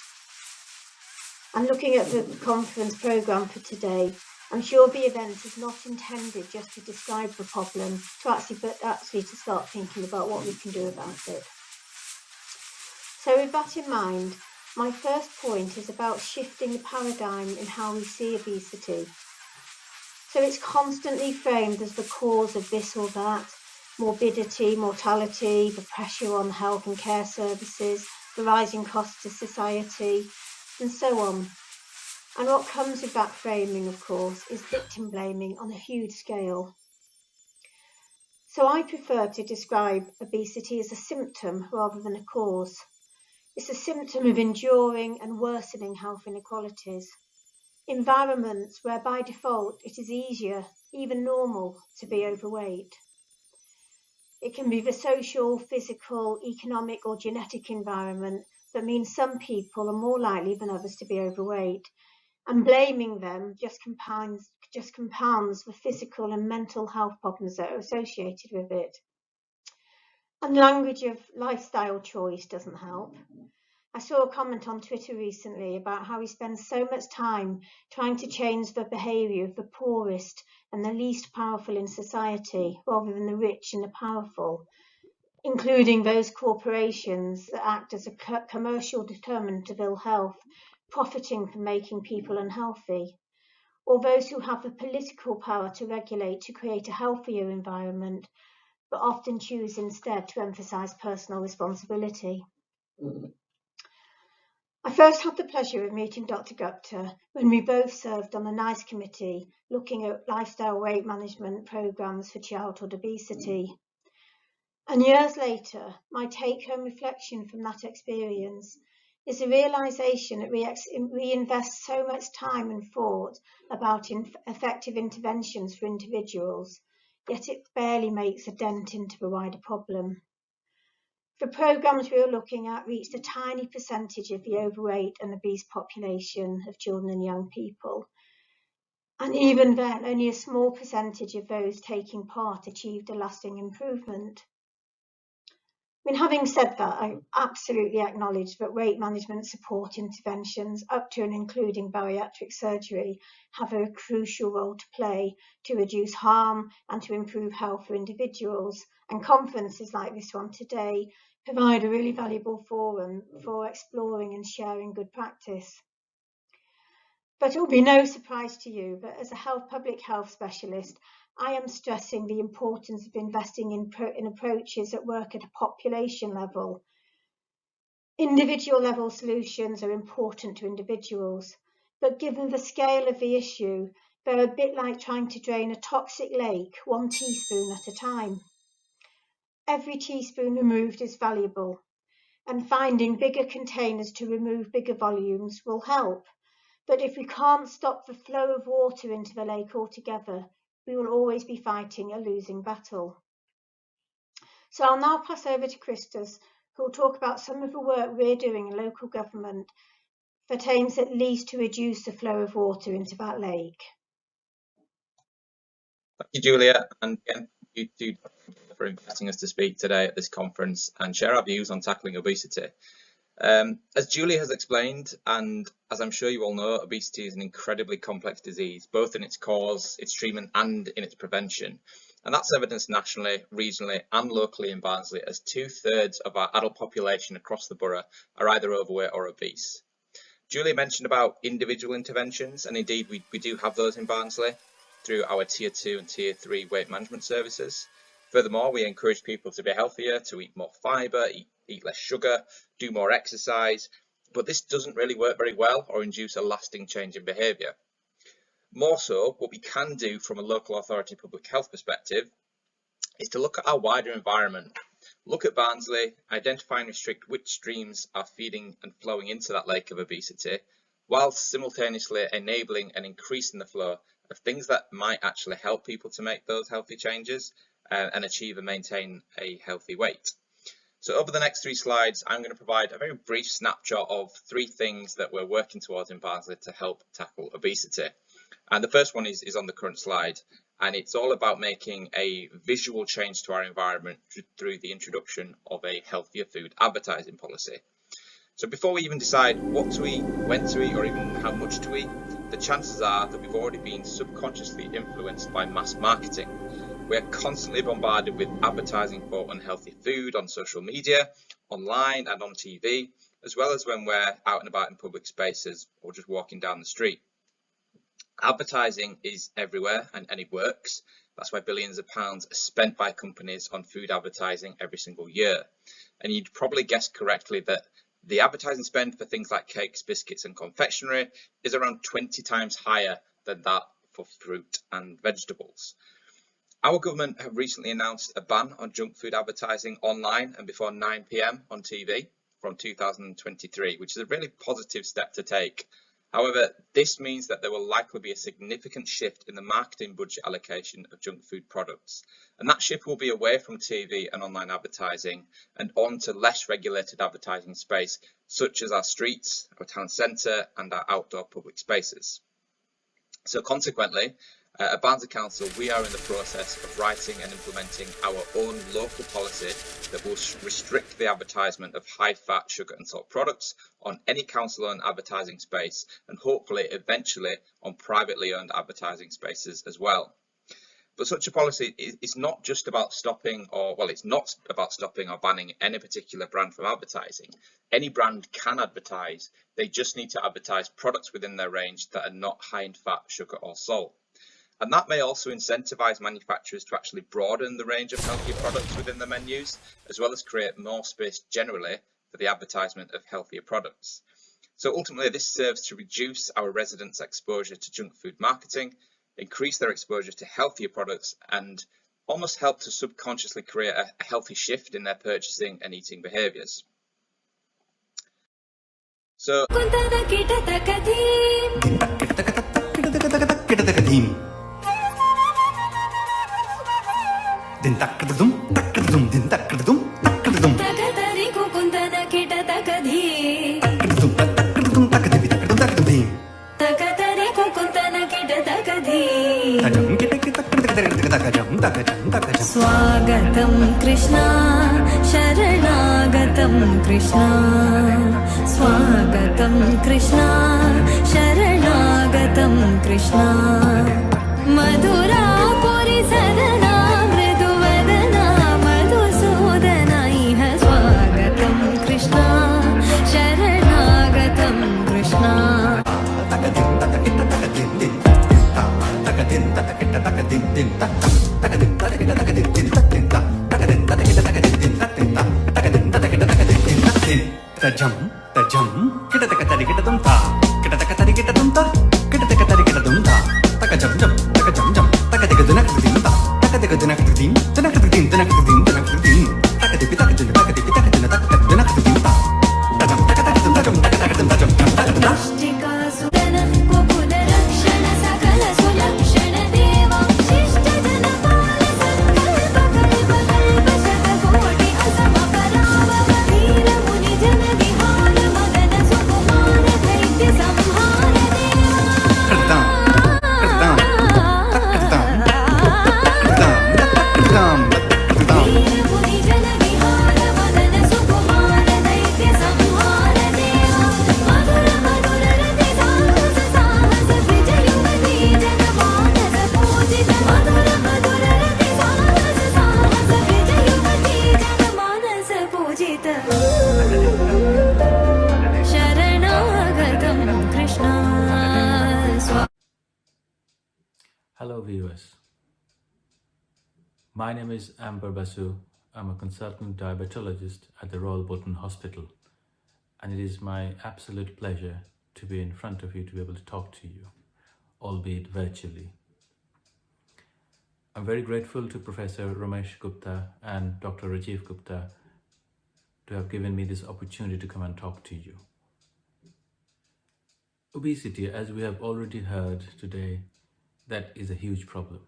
And looking at the conference programme for today, I'm sure the event is not intended just to describe the problem, but actually to start thinking about what we can do about it. So with that in mind, my first point is about shifting the paradigm in how we see obesity. So it's constantly framed as the cause of this or that, morbidity, mortality, the pressure on health and care services, the rising costs to society, and so on. And what comes with that framing, of course, is victim blaming on a huge scale. So I prefer to describe obesity as a symptom rather than a cause. It's a symptom of enduring and worsening health inequalities. Environments where by default it is easier, even normal, to be overweight. It can be the social, physical, economic or genetic environment that means some people are more likely than others to be overweight, and blaming them just compounds the physical and mental health problems that are associated with it. And language of lifestyle choice doesn't help. I saw a comment on Twitter recently about how we spend so much time trying to change the behaviour of the poorest and the least powerful in society rather than the rich and the powerful, including those corporations that act as a commercial determinant of ill health, profiting from making people unhealthy, or those who have the political power to regulate to create a healthier environment, but often choose instead to emphasise personal responsibility. I first had the pleasure of meeting Dr. Gupta when we both served on a NICE committee looking at lifestyle weight management programmes for childhood obesity. And years later, my take-home reflection from that experience is the realisation that we invest so much time and thought about effective interventions for individuals, yet it barely makes a dent into the wider problem. The programmes we were looking at reached a tiny percentage of the overweight and obese population of children and young people. And even then, only a small percentage of those taking part achieved a lasting improvement. I mean, having said that, I absolutely acknowledge that weight management support interventions, up to and including bariatric surgery, have a crucial role to play to reduce harm and to improve health for individuals. And conferences like this one today provide a really valuable forum for exploring and sharing good practice. But it will be no surprise to you that as a public health specialist, I am stressing the importance of investing in approaches that work at a population level. Individual level solutions are important to individuals, but given the scale of the issue, they're a bit like trying to drain a toxic lake 1 teaspoon at a time. Every teaspoon removed is valuable, and finding bigger containers to remove bigger volumes will help. But if we can't stop the flow of water into the lake altogether, we will always be fighting a losing battle. So I'll now pass over to Christos, who will talk about some of the work we're doing in local government that aims at least to reduce the flow of water into that lake. Thank you, Julia, and again, thank you to for inviting us to speak today at this conference and share our views on tackling obesity. As Julia has explained, and as I'm sure you all know, obesity is an incredibly complex disease, both in its cause, its treatment, and in its prevention. And that's evidenced nationally, regionally, and locally in Barnsley, as 2/3 of our adult population across the borough are either overweight or obese. Julia mentioned about individual interventions, and indeed we do have those in Barnsley through our Tier 2 and Tier 3 weight management services. Furthermore, we encourage people to be healthier, to eat more fibre, eat less sugar, do more exercise, but this doesn't really work very well or induce a lasting change in behaviour. More so, what we can do from a local authority public health perspective is to look at our wider environment, look at Barnsley, identify and restrict which streams are feeding and flowing into that lake of obesity, whilst simultaneously enabling and increasing the flow of things that might actually help people to make those healthy changes and achieve and maintain a healthy weight. So over the next 3 slides, I'm going to provide a very brief snapshot of 3 things that we're working towards in Barnsley to help tackle obesity. And the first one is on the current slide, and it's all about making a visual change to our environment through the introduction of a healthier food advertising policy. So before we even decide what to eat, when to eat, or even how much to eat, the chances are that we've already been subconsciously influenced by mass marketing. We're constantly bombarded with advertising for unhealthy food on social media, online and on TV, as well as when we're out and about in public spaces or just walking down the street. Advertising is everywhere and it works. That's why billions of pounds are spent by companies on food advertising every single year. And you'd probably guess correctly that the advertising spend for things like cakes, biscuits and confectionery is around 20 times higher than that for fruit and vegetables. Our government have recently announced a ban on junk food advertising online and before 9 p.m. on TV from 2023, which is a really positive step to take. However, this means that there will likely be a significant shift in the marketing budget allocation of junk food products. And that shift will be away from TV and online advertising and on to less regulated advertising space, such as our streets, our town centre and our outdoor public spaces. So consequently, at Barnsley Council, we are in the process of writing and implementing our own local policy that will restrict the advertisement of high-fat, sugar and salt products on any council-owned advertising space and hopefully eventually on privately owned advertising spaces as well. But such a policy is not just about stopping it's not about stopping or banning any particular brand from advertising. Any brand can advertise, they just need to advertise products within their range that are not high in fat, sugar or salt. And that may also incentivise manufacturers to actually broaden the range of healthier products within their menus, as well as create more space generally for the advertisement of healthier products. So ultimately, this serves to reduce our residents' exposure to junk food marketing, increase their exposure to healthier products, and almost help to subconsciously create a healthy shift in their purchasing and eating behaviours. So स्वागतं कृष्णा शरणागतं कृष्णा स्वागतं कृष्णा शरणागतं कृष्णा मधुरापुरी सदना मृदुवदना मधुसूदना इह स्वागतं Krishna शरणागतं Krishna Tajam, kita taka tari kita dum ta, kita taka tari kita dum ta, kita taka tari kita dum ta, taka jam jam, taka teka dunak dim ta, taka teka dunak dim, dunak dim, taka depi taka dunak taka dunak dim ta, tajam taka taka dum tajam taka taka dum tajam taka dum ta. Hello viewers, my name is Amber Basu. I'm a consultant diabetologist at the Royal Bolton Hospital, and it is my absolute pleasure to be in front of you to be able to talk to you, albeit virtually. I'm very grateful to Professor Ramesh Gupta and Dr. Rajiv Gupta to have given me this opportunity to come and talk to you. Obesity, as we have already heard today, that is a huge problem.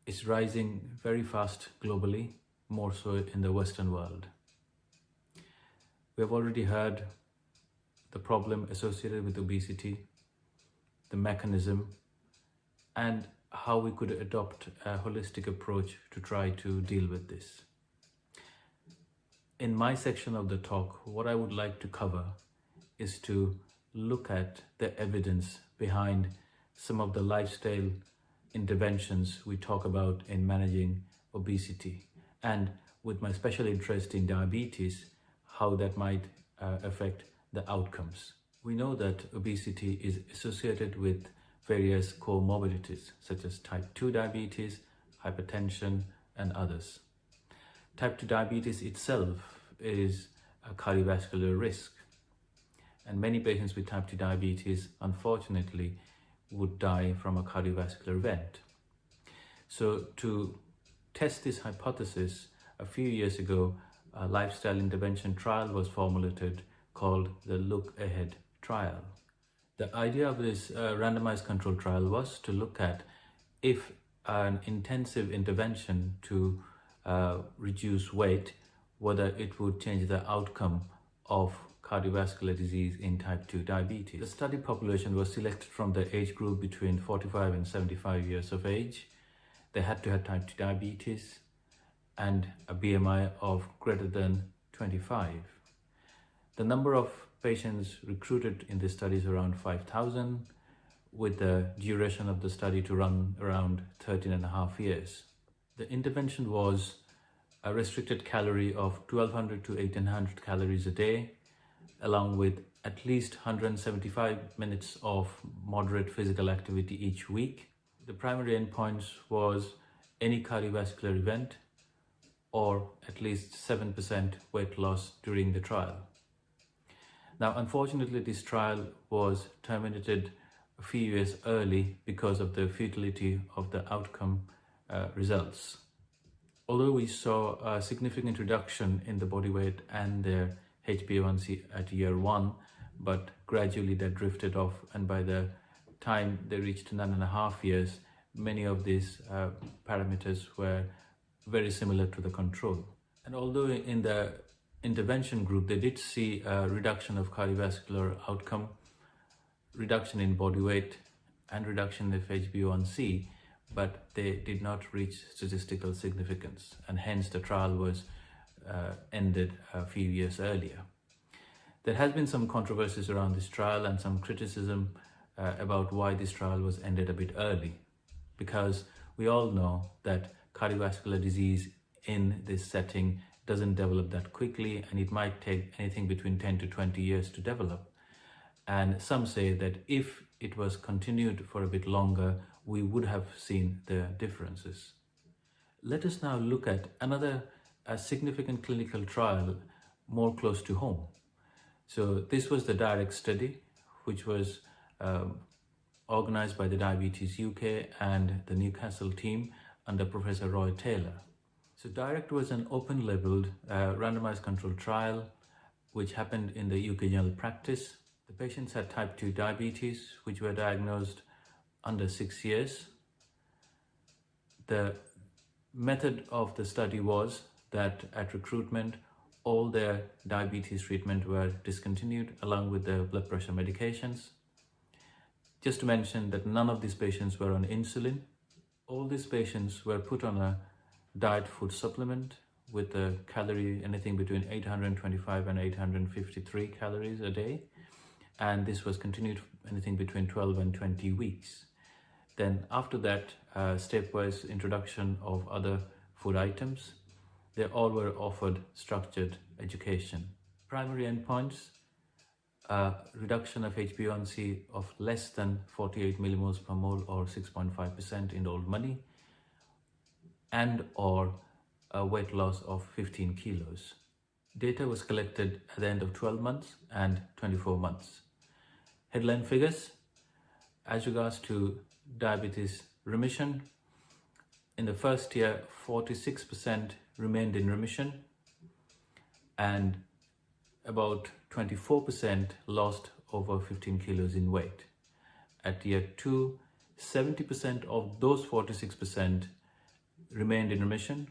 It's rising very fast globally, more so in the Western world. We have already heard the problem associated with obesity, the mechanism, and how we could adopt a holistic approach to try to deal with this. In my section of the talk, what I would like to cover is to look at the evidence behind some of the lifestyle interventions we talk about in managing obesity, and with my special interest in diabetes, how that might affect the outcomes. We know that obesity is associated with various comorbidities such as type 2 diabetes, hypertension, and others. Type 2 diabetes itself is a cardiovascular risk, and many patients with type 2 diabetes unfortunately would die from a cardiovascular event. So to test this hypothesis, a few years ago, a lifestyle intervention trial was formulated called the Look Ahead trial. The idea of this randomized control trial was to look at if an intensive intervention to reduce weight, whether it would change the outcome of cardiovascular disease in type 2 diabetes. The study population was selected from the age group between 45 and 75 years of age. They had to have type 2 diabetes and a BMI of greater than 25. The number of patients recruited in this study is around 5,000, with the duration of the study to run around 13.5 years. The intervention was a restricted calorie of 1200 to 1800 calories a day, along with at least 175 minutes of moderate physical activity each week. The primary endpoints was any cardiovascular event or at least 7% weight loss during the trial. Now, unfortunately, this trial was terminated a few years early because of the futility of the outcome results. Although we saw a significant reduction in the body weight and their HbA1c at year 1, but gradually that drifted off, and by the time they reached 9.5 years, many of these parameters were very similar to the control. And although in the intervention group they did see a reduction of cardiovascular outcome, reduction in body weight, and reduction in HbA1c, but they did not reach statistical significance, and hence the trial was ended a few years earlier. There has been some controversies around this trial and some criticism about why this trial was ended a bit early, because we all know that cardiovascular disease in this setting doesn't develop that quickly, and it might take anything between 10 to 20 years to develop. And some say that if it was continued for a bit longer, we would have seen the differences. Let us now look at another significant clinical trial more close to home. So this was the DIRECT study, which was organized by the Diabetes UK and the Newcastle team under Professor Roy Taylor. So DIRECT was an open-labeled randomized controlled trial which happened in the UK General Practice. The patients had type 2 diabetes, which were diagnosed under 6 years. The method of the study was that at recruitment, all their diabetes treatment were discontinued along with their blood pressure medications. Just to mention that none of these patients were on insulin. All these patients were put on a diet food supplement with a calorie anything between 825 and 853 calories a day, and this was continued anything between 12 and 20 weeks. Then after that, stepwise introduction of other food items. They all were offered structured education. Primary endpoints: reduction of HbA1c of less than 48 millimoles per mole or 6.5% in old money, and or a weight loss of 15 kilos. Data was collected at the end of 12 months and 24 months. Headline figures: as regards to diabetes remission, in the first year 46% remained in remission and about 24% lost over 15 kilos in weight. At year 2, 70% of those 46% remained in remission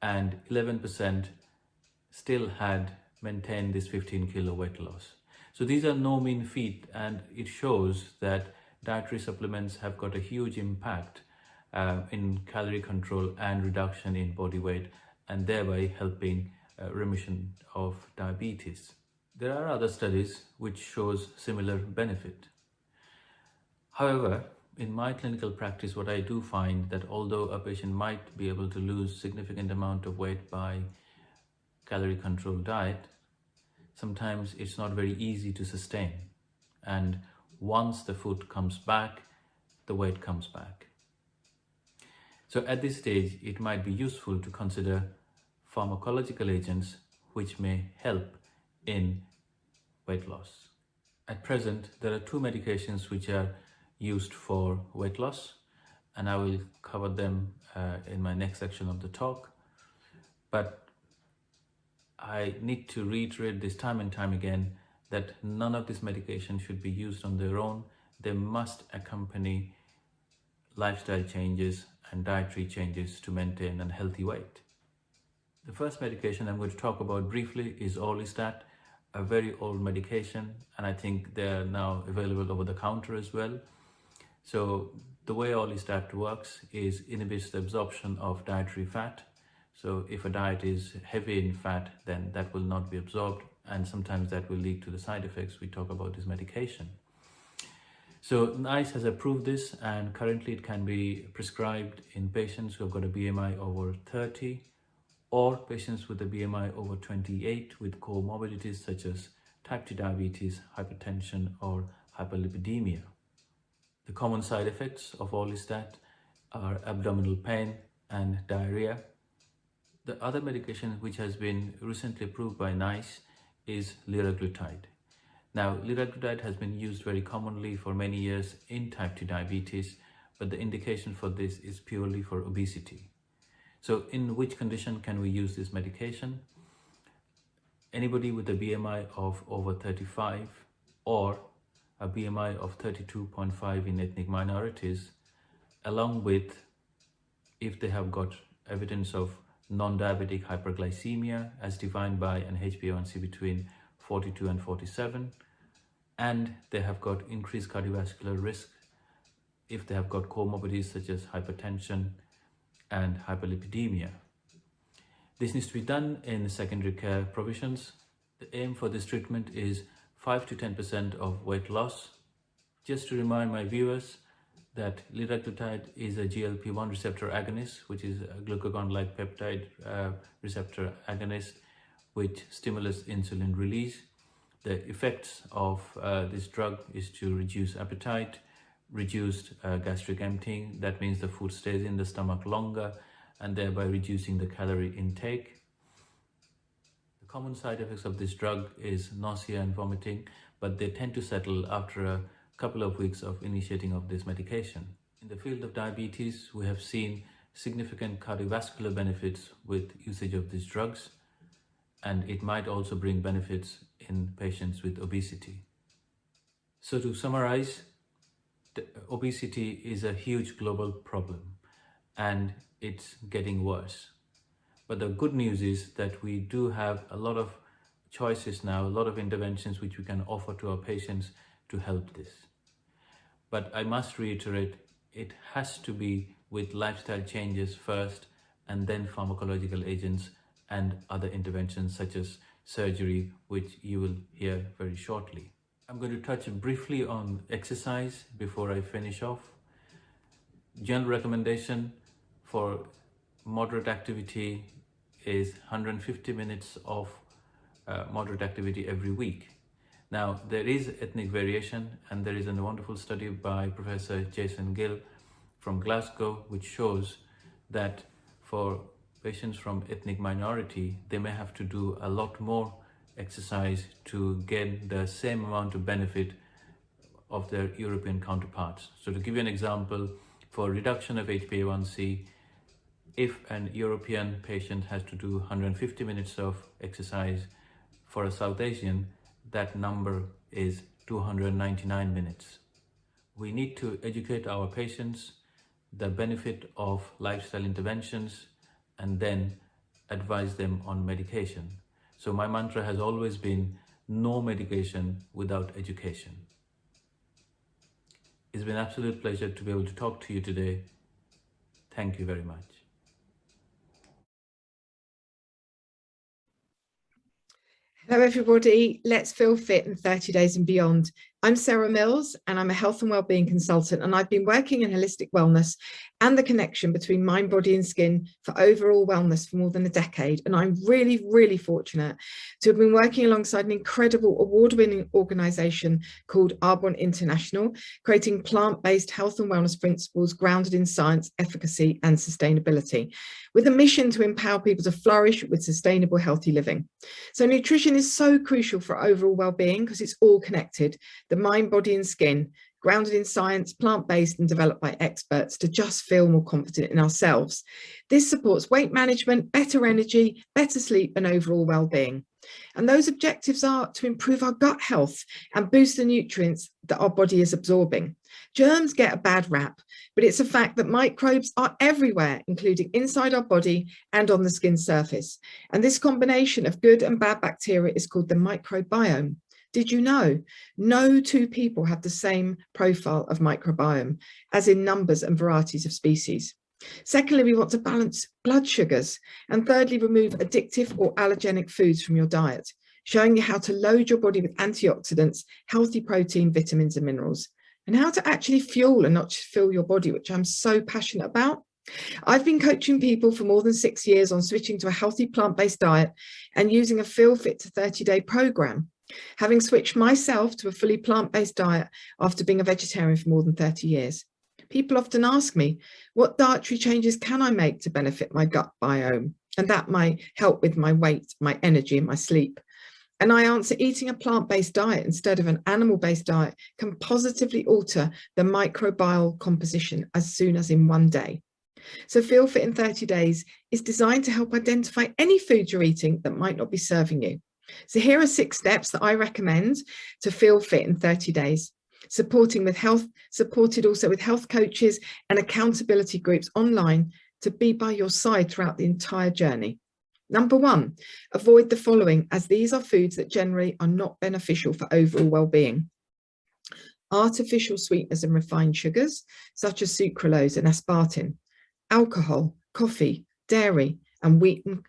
and 11% still had maintained this 15 kilo weight loss. So these are no mean feat, and it shows that dietary supplements have got a huge impact in calorie control and reduction in body weight, and thereby helping remission of diabetes. There are other studies which shows similar benefit. However, in my clinical practice, what I do find that although a patient might be able to lose significant amount of weight by calorie controlled diet, sometimes it's not very easy to sustain. And once the food comes back, the weight comes back. So at this stage, it might be useful to consider pharmacological agents which may help in weight loss. At present, there are 2 medications which are used for weight loss, and I will cover them in my next section of the talk. But I need to reiterate this time and time again that none of these medications should be used on their own. They must accompany lifestyle changes and dietary changes to maintain a healthy weight. The first medication I'm going to talk about briefly is Orlistat, a very old medication, and I think they are now available over the counter as well. So the way Orlistat works is inhibits the absorption of dietary fat. So if a diet is heavy in fat, then that will not be absorbed, and sometimes that will lead to the side effects we talk about this medication. So NICE has approved this, and currently it can be prescribed in patients who have got a BMI over 30 or patients with a BMI over 28 with comorbidities such as type 2 diabetes, hypertension or hyperlipidemia. The common side effects of Orlistat are abdominal pain and diarrhea. The other medication which has been recently approved by NICE is Lyroclutid. Now, Lyroclutid has been used very commonly for many years in type 2 diabetes, but the indication for this is purely for obesity. So in which condition can we use this medication? Anybody with a BMI of over 35 or a BMI of 32.5 in ethnic minorities, along with if they have got evidence of non-diabetic hyperglycemia as defined by an HbA1c between 42 and 47, and they have got increased cardiovascular risk if they have got comorbidities such as hypertension and hyperlipidemia. This needs to be done in secondary care provisions. The aim for this treatment is 5 to 10% of weight loss. Just to remind my viewers that Lyroclutid is a GLP-1 receptor agonist, which is a glucagon-like peptide receptor agonist which stimulates insulin release. The effects of this drug is to reduce appetite, reduced gastric emptying. That means the food stays in the stomach longer and thereby reducing the calorie intake. The common side effects of this drug is nausea and vomiting, but they tend to settle after a couple of weeks of initiating of this medication. In the field of diabetes, we have seen significant cardiovascular benefits with usage of these drugs, and it might also bring benefits in patients with obesity. So to summarize, obesity is a huge global problem and it's getting worse. But the good news is that we do have a lot of choices now, a lot of interventions which we can offer to our patients to help this. But I must reiterate, it has to be with lifestyle changes first and then pharmacological agents and other interventions such as surgery, which you will hear very shortly. I'm going to touch briefly on exercise before I finish off. General recommendation for moderate activity is 150 minutes of moderate activity every week. Now, there is ethnic variation, and there is a wonderful study by Professor Jason Gill from Glasgow, which shows that for patients from ethnic minority, they may have to do a lot more exercise to get the same amount of benefit of their European counterparts. So to give you an example, for reduction of HbA1c, if an European patient has to do 150 minutes of exercise, for a South Asian, that number is 299 minutes. We need to educate our patients the benefit of lifestyle interventions and then advise them on medication. So my mantra has always been no medication without education. It's been an absolute pleasure to be able to talk to you today. Thank you very much. Hello everybody, let's feel fit in 30 days and beyond. I'm Sarah Mills and I'm a health and wellbeing consultant, and I've been working in holistic wellness and the connection between mind, body and skin for overall wellness for more than a decade. And I'm really fortunate to have been working alongside an incredible award-winning organization called Arbonne International, creating plant-based health and wellness principles grounded in science, efficacy and sustainability, with a mission to empower people to flourish with sustainable, healthy living. So nutrition is so crucial for overall well-being because it's all connected. The mind, body and skin, grounded in science, plant-based and developed by experts to just feel more confident in ourselves. This supports weight management, better energy, better sleep and overall well-being. And those objectives are to improve our gut health and boost the nutrients that our body is absorbing. Germs get a bad rap, but it's a fact that microbes are everywhere, including inside our body and on the skin surface. And this combination of good and bad bacteria is called the microbiome. Did you know? No two people have the same profile of microbiome, as in numbers and varieties of species. Secondly, we want to balance blood sugars. And thirdly, remove addictive or allergenic foods from your diet, showing you how to load your body with antioxidants, healthy protein, vitamins and minerals, and how to actually fuel and not just fill your body, which I'm so passionate about. I've been coaching people for more than 6 years on switching to a healthy plant-based diet and using a Feel Fit to 30-day program, having switched myself to a fully plant-based diet after being a vegetarian for more than 30 years. People often ask me, what dietary changes can I make to benefit my gut biome? And that might help with my weight, my energy and my sleep. And I answer, eating a plant-based diet instead of an animal-based diet can positively alter the microbial composition as soon as in 1 day. So Feel Fit in 30 days is designed to help identify any foods you're eating that might not be serving you. So here are 6 steps that I recommend to feel fit in 30 days, supported also with health coaches and accountability groups online to be by your side throughout the entire journey. Number 1, avoid the following, as these are foods that generally are not beneficial for overall well-being. Artificial sweeteners and refined sugars, such as sucralose and aspartame, alcohol, coffee, dairy, and wheat and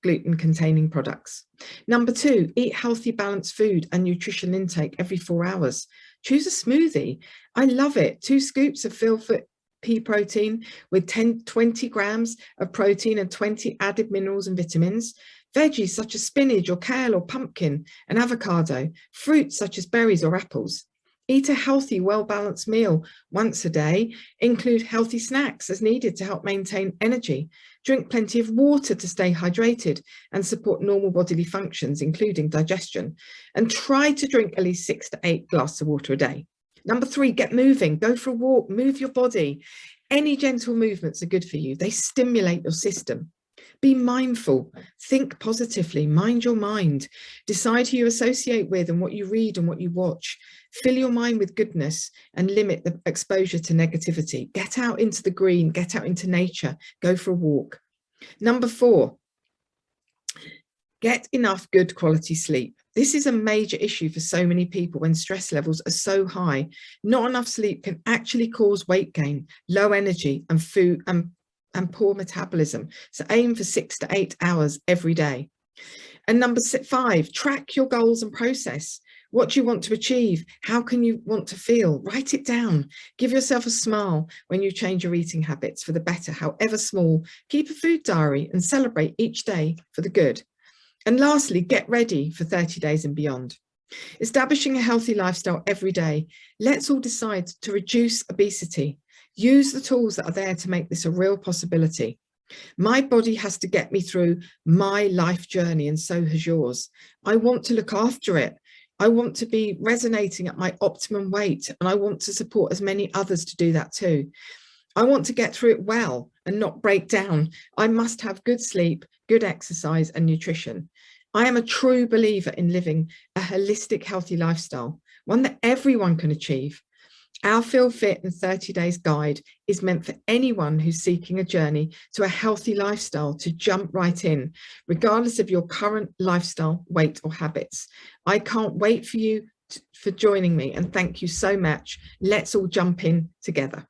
gluten-containing products. Number 2, eat healthy, balanced food and nutrition intake every 4 hours. Choose a smoothie. I love it. 2 scoops of Feel Fit pea protein with 20 grams of protein and 20 added minerals and vitamins. Veggies such as spinach or kale or pumpkin and avocado. Fruits such as berries or apples. Eat a healthy, well-balanced meal once a day. Include healthy snacks as needed to help maintain energy. Drink plenty of water to stay hydrated and support normal bodily functions, including digestion. And try to drink at least 6 to 8 glasses of water a day. Number 3, get moving. Go for a walk, move your body. Any gentle movements are good for you. They stimulate your system. Be mindful, think positively, mind your mind, decide who you associate with and what you read and what you watch. Fill your mind with goodness and limit the exposure to negativity. Get out into the green, get out into nature, go for a walk. Number 4, get enough good quality sleep. This is a major issue for so many people when stress levels are so high. Not enough sleep can actually cause weight gain, low energy and food and poor metabolism. So aim for 6 to 8 hours every day. And number 5, track your goals and process. What do you want to achieve? How can you want to feel? Write it down. Give yourself a smile when you change your eating habits for the better, however small. Keep a food diary and celebrate each day for the good. And lastly, get ready for 30 days and beyond. Establishing a healthy lifestyle every day. Let's all decide to reduce obesity. Use the tools that are there to make this a real possibility. My body has to get me through my life journey, and so has yours. I want to look after it. I want to be resonating at my optimum weight, and I want to support as many others to do that too. I want to get through it well and not break down. I must have good sleep, good exercise and nutrition. I am a true believer in living a holistic, healthy lifestyle, one that everyone can achieve. Our Feel Fit in 30 Days guide is meant for anyone who's seeking a journey to a healthy lifestyle to jump right in, regardless of your current lifestyle, weight or habits. I can't wait for you for joining me, and thank you so much. Let's all jump in together.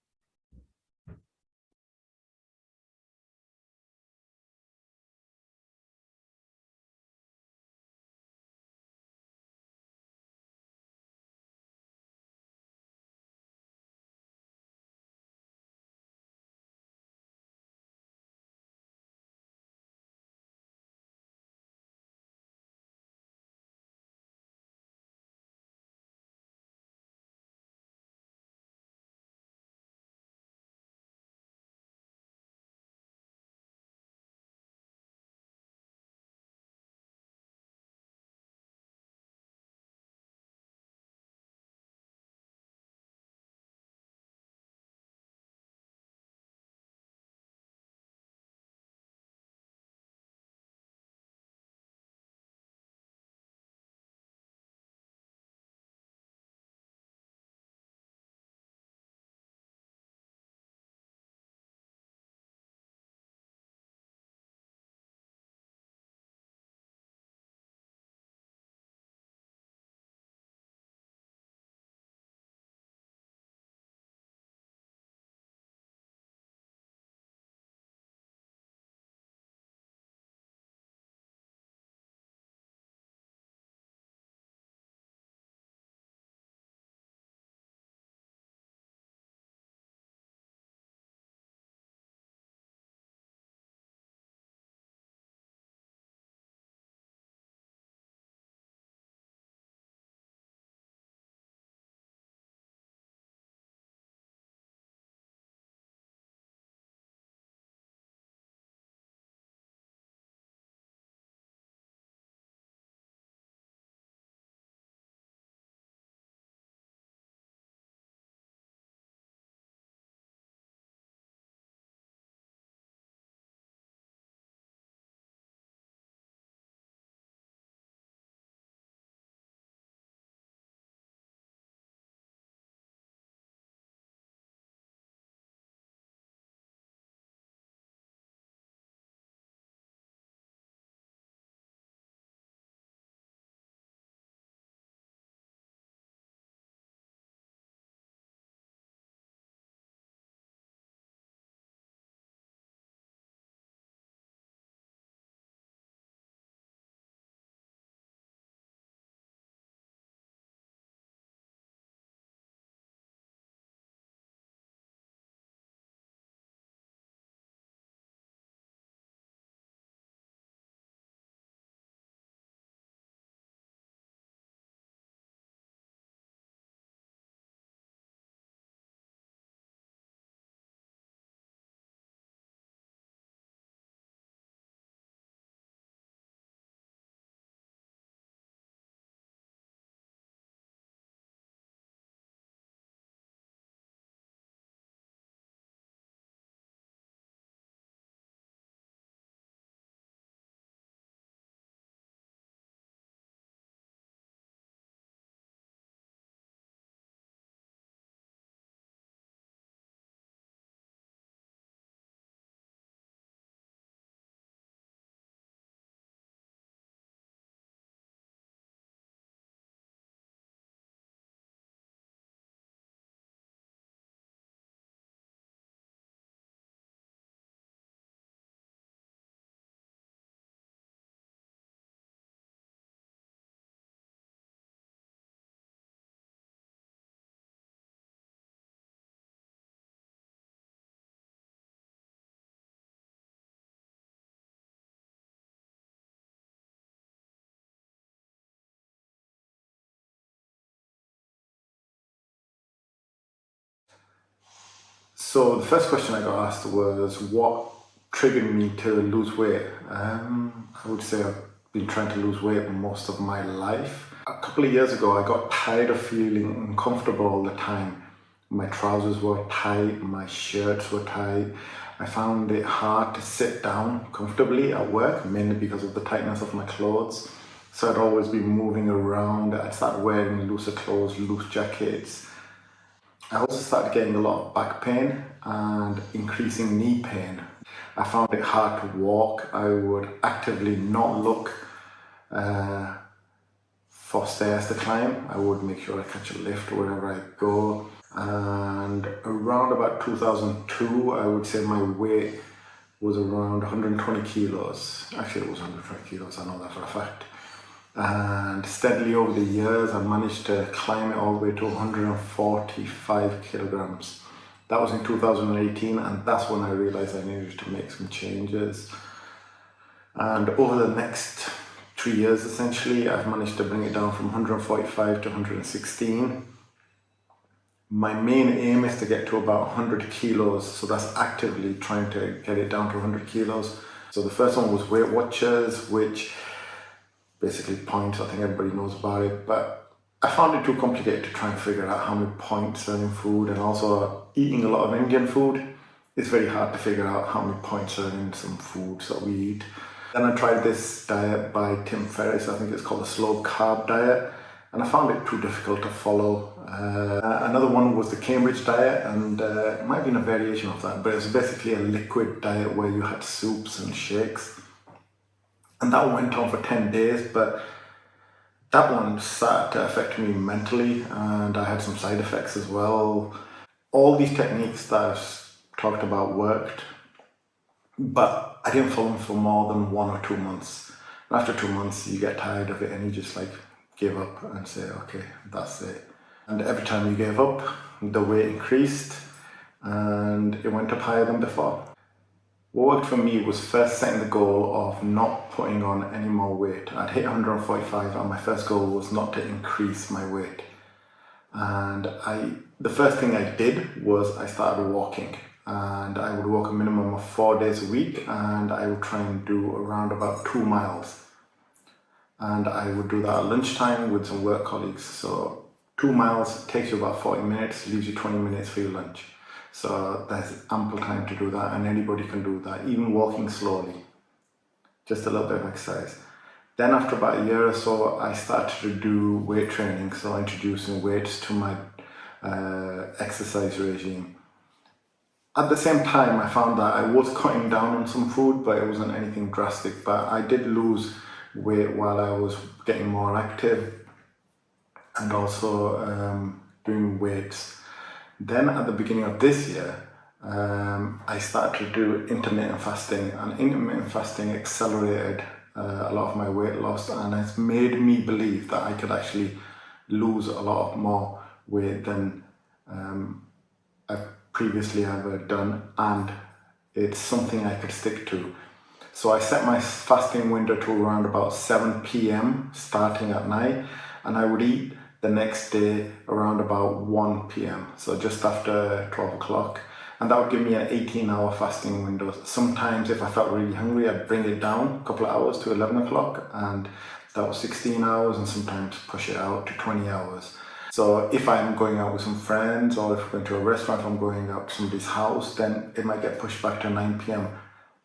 So the first question I got asked was what triggered me to lose weight. I would say I've been trying to lose weight most of my life. A couple of years ago, I got tired of feeling uncomfortable all the time. My trousers were tight, my shirts were tight. I found it hard to sit down comfortably at work, mainly because of the tightness of my clothes. So I'd always be moving around. I'd start wearing looser clothes, loose jackets. I also started getting a lot of back pain and increasing knee pain. I found it hard to walk. I would actively not look for stairs to climb. I would make sure I catch a lift wherever I go. And around about 2002, I would say my weight was around 120 kilos. Actually, it was 120 kilos, I know that for a fact. And steadily over the years, I managed to climb it all the way to 145 kilograms. That was in 2018, and that's when I realized I needed to make some changes. And over the next 3 years, essentially, I've managed to bring it down from 145 to 116. My main aim is to get to about 100 kilos, so that's actively trying to get it down to 100 kilos. So the first one was Weight Watchers, which basically points, I think everybody knows about it, but I found it too complicated to try and figure out how many points are in food, and also eating a lot of Indian food, it's very hard to figure out how many points are in some foods that we eat. Then I tried this diet by Tim Ferriss, I think it's called the slow carb diet, and I found it too difficult to follow. Another one was the Cambridge diet, and it might have been a variation of that, but it's basically a liquid diet where you had soups and shakes. And that went on for 10 days, but that one started to affect me mentally, and I had some side effects as well. All these techniques that I've talked about worked, but I didn't follow them for more than 1 or 2 months. And after 2 months, you get tired of it and you just give up and say, okay, that's it. And every time you gave up, the weight increased and it went up higher than before. What worked for me was first setting the goal of not putting on any more weight. I'd hit 145 and my first goal was not to increase my weight. And the first thing I did was I started walking, and I would walk a minimum of 4 days a week, and I would try and do around about 2 miles. And I would do that at lunchtime with some work colleagues. So 2 miles takes you about 40 minutes, leaves you 20 minutes for your lunch. So there's ample time to do that, and anybody can do that, even walking slowly, just a little bit of exercise. Then after about a year or so, I started to do weight training, so introducing weights to my exercise regime. At the same time, I found that I was cutting down on some food, but it wasn't anything drastic. But I did lose weight while I was getting more active and also doing weights. Then at the beginning of this year, I started to do intermittent fasting, and intermittent fasting accelerated a lot of my weight loss, and it's made me believe that I could actually lose a lot more weight than I've previously ever done, and it's something I could stick to. So I set my fasting window to around about 7 p.m. starting at night, and I would eat the next day around about 1 p.m. so just after 12 o'clock, and that would give me an 18-hour fasting window. Sometimes if I felt really hungry, I'd bring it down a couple of hours to 11 o'clock, and that was 16 hours, and sometimes push it out to 20 hours. So if I'm going out with some friends, or if I'm going to a restaurant, if I'm going out to somebody's house, then it might get pushed back to 9 p.m.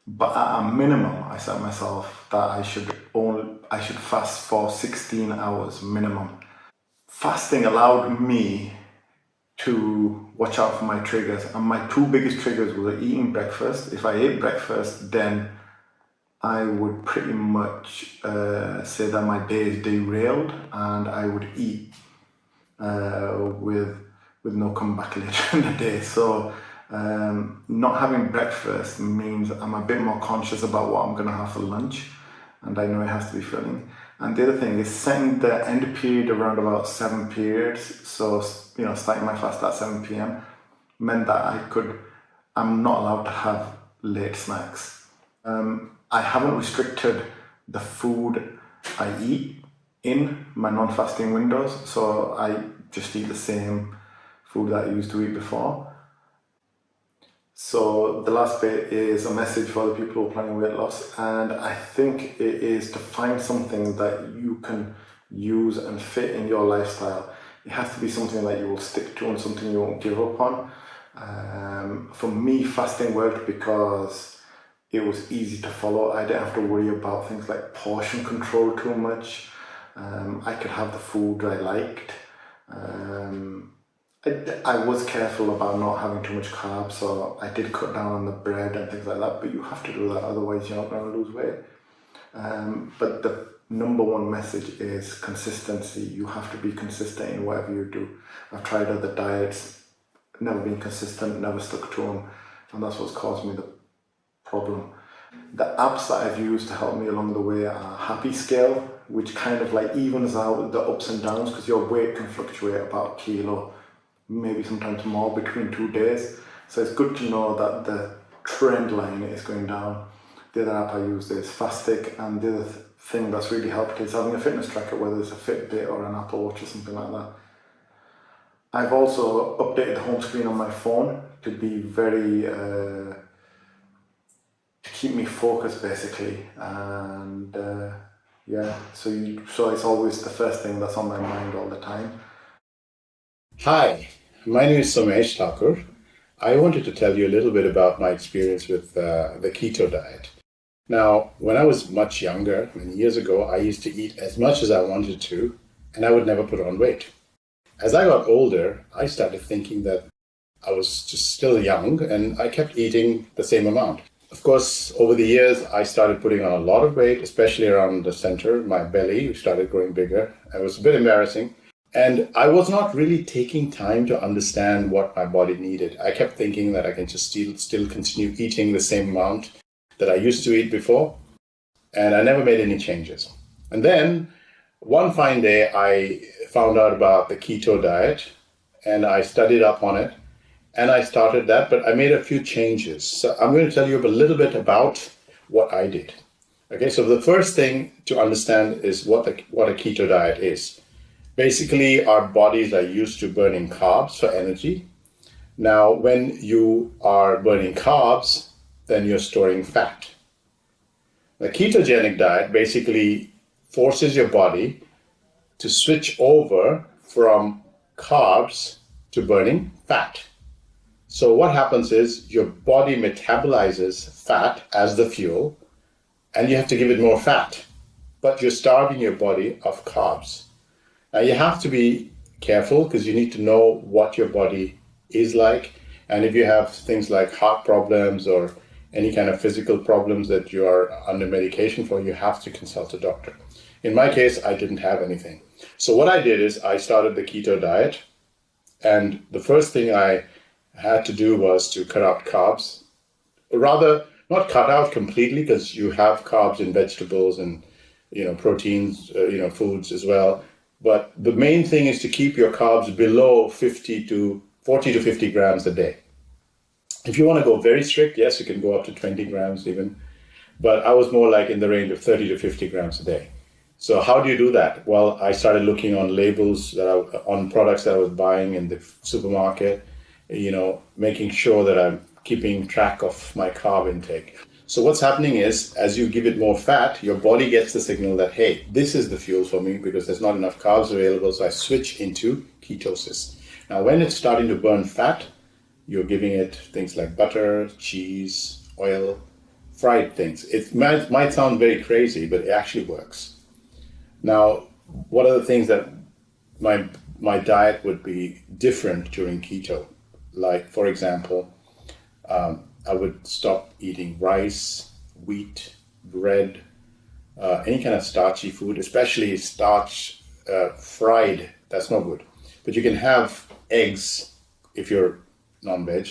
But at a minimum, I set myself that I should fast for 16 hours minimum. Fasting allowed me to watch out for my triggers, and my 2 biggest triggers were eating breakfast. If I ate breakfast, then I would pretty much say that my day is derailed, and I would eat with no comeback later in the day. So not having breakfast means I'm a bit more conscious about what I'm going to have for lunch, and I know it has to be filling. And the other thing is setting the end period around about 7 periods. So, starting my fast at 7 p.m. meant that I'm not allowed to have late snacks. I haven't restricted the food I eat in my non-fasting windows, so I just eat the same food that I used to eat before. So the last bit is a message for the people who are planning weight loss, and I think it is to find something that you can use and fit in your lifestyle. It has to be something that you will stick to and something you won't give up on. For me, fasting worked because it was easy to follow. I didn't have to worry about things like portion control too much. I could have the food I liked. I was careful about not having too much carbs, so I did cut down on the bread and things like that, but you have to do that, otherwise you're not going to lose weight. But the number one message is consistency. You have to be consistent in whatever you do. I've tried other diets, never been consistent, never stuck to them, and that's what's caused me the problem. The apps that I've used to help me along the way are Happy Scale, which kind of like evens out the ups and downs, because your weight can fluctuate about a kilo, maybe sometimes more between 2 days. So it's good to know that the trend line is going down. The other app I use is Fastic, and the other thing that's really helped is having a fitness tracker, whether it's a Fitbit or an Apple Watch or something like that. I've also updated the home screen on my phone to be very, to keep me focused basically, and yeah, so it's always the first thing that's on my mind all the time. Hi, my name is Somesh Thakur. I wanted to tell you a little bit about my experience with the keto diet. Now, when I was much younger, many years ago, I used to eat as much as I wanted to, and I would never put on weight. As I got older, I started thinking that I was just still young, and I kept eating the same amount. Of course, over the years, I started putting on a lot of weight, especially around the center. My belly started growing bigger. It was a bit embarrassing. And I was not really taking time to understand what my body needed. I kept thinking that I can just still continue eating the same amount that I used to eat before. And I never made any changes. And then one fine day, I found out about the keto diet, and I studied up on it. And I started that, but I made a few changes. So I'm going to tell you a little bit about what I did. Okay, so the first thing to understand is what a keto diet is. Basically, our bodies are used to burning carbs for energy. Now, when you are burning carbs, then you're storing fat. The ketogenic diet basically forces your body to switch over from carbs to burning fat. So what happens is your body metabolizes fat as the fuel, and you have to give it more fat, but you're starving your body of carbs. Now you have to be careful because you need to know what your body is like, and if you have things like heart problems or any kind of physical problems that you are under medication for, you have to consult a doctor. In my case, I didn't have anything. So what I did is I started the keto diet, and the first thing I had to do was to cut out carbs. Rather, not cut out completely, because you have carbs in vegetables and proteins, foods as well. But the main thing is to keep your carbs below 40 to 50 grams a day. If you want to go very strict, yes, you can go up to 20 grams even. But I was more like in the range of 30 to 50 grams a day. So how do you do that? Well, I started looking on labels on products that I was buying in the supermarket, making sure that I'm keeping track of my carb intake. So what's happening is, as you give it more fat, your body gets the signal that, hey, this is the fuel for me because there's not enough carbs available, so I switch into ketosis. Now, when it's starting to burn fat, you're giving it things like butter, cheese, oil, fried things. It might sound very crazy, but it actually works. Now, what are the things that my diet would be different during keto? Like, for example, I would stop eating rice, wheat, bread, any kind of starchy food, especially starch fried. That's not good. But you can have eggs if you're non-veg.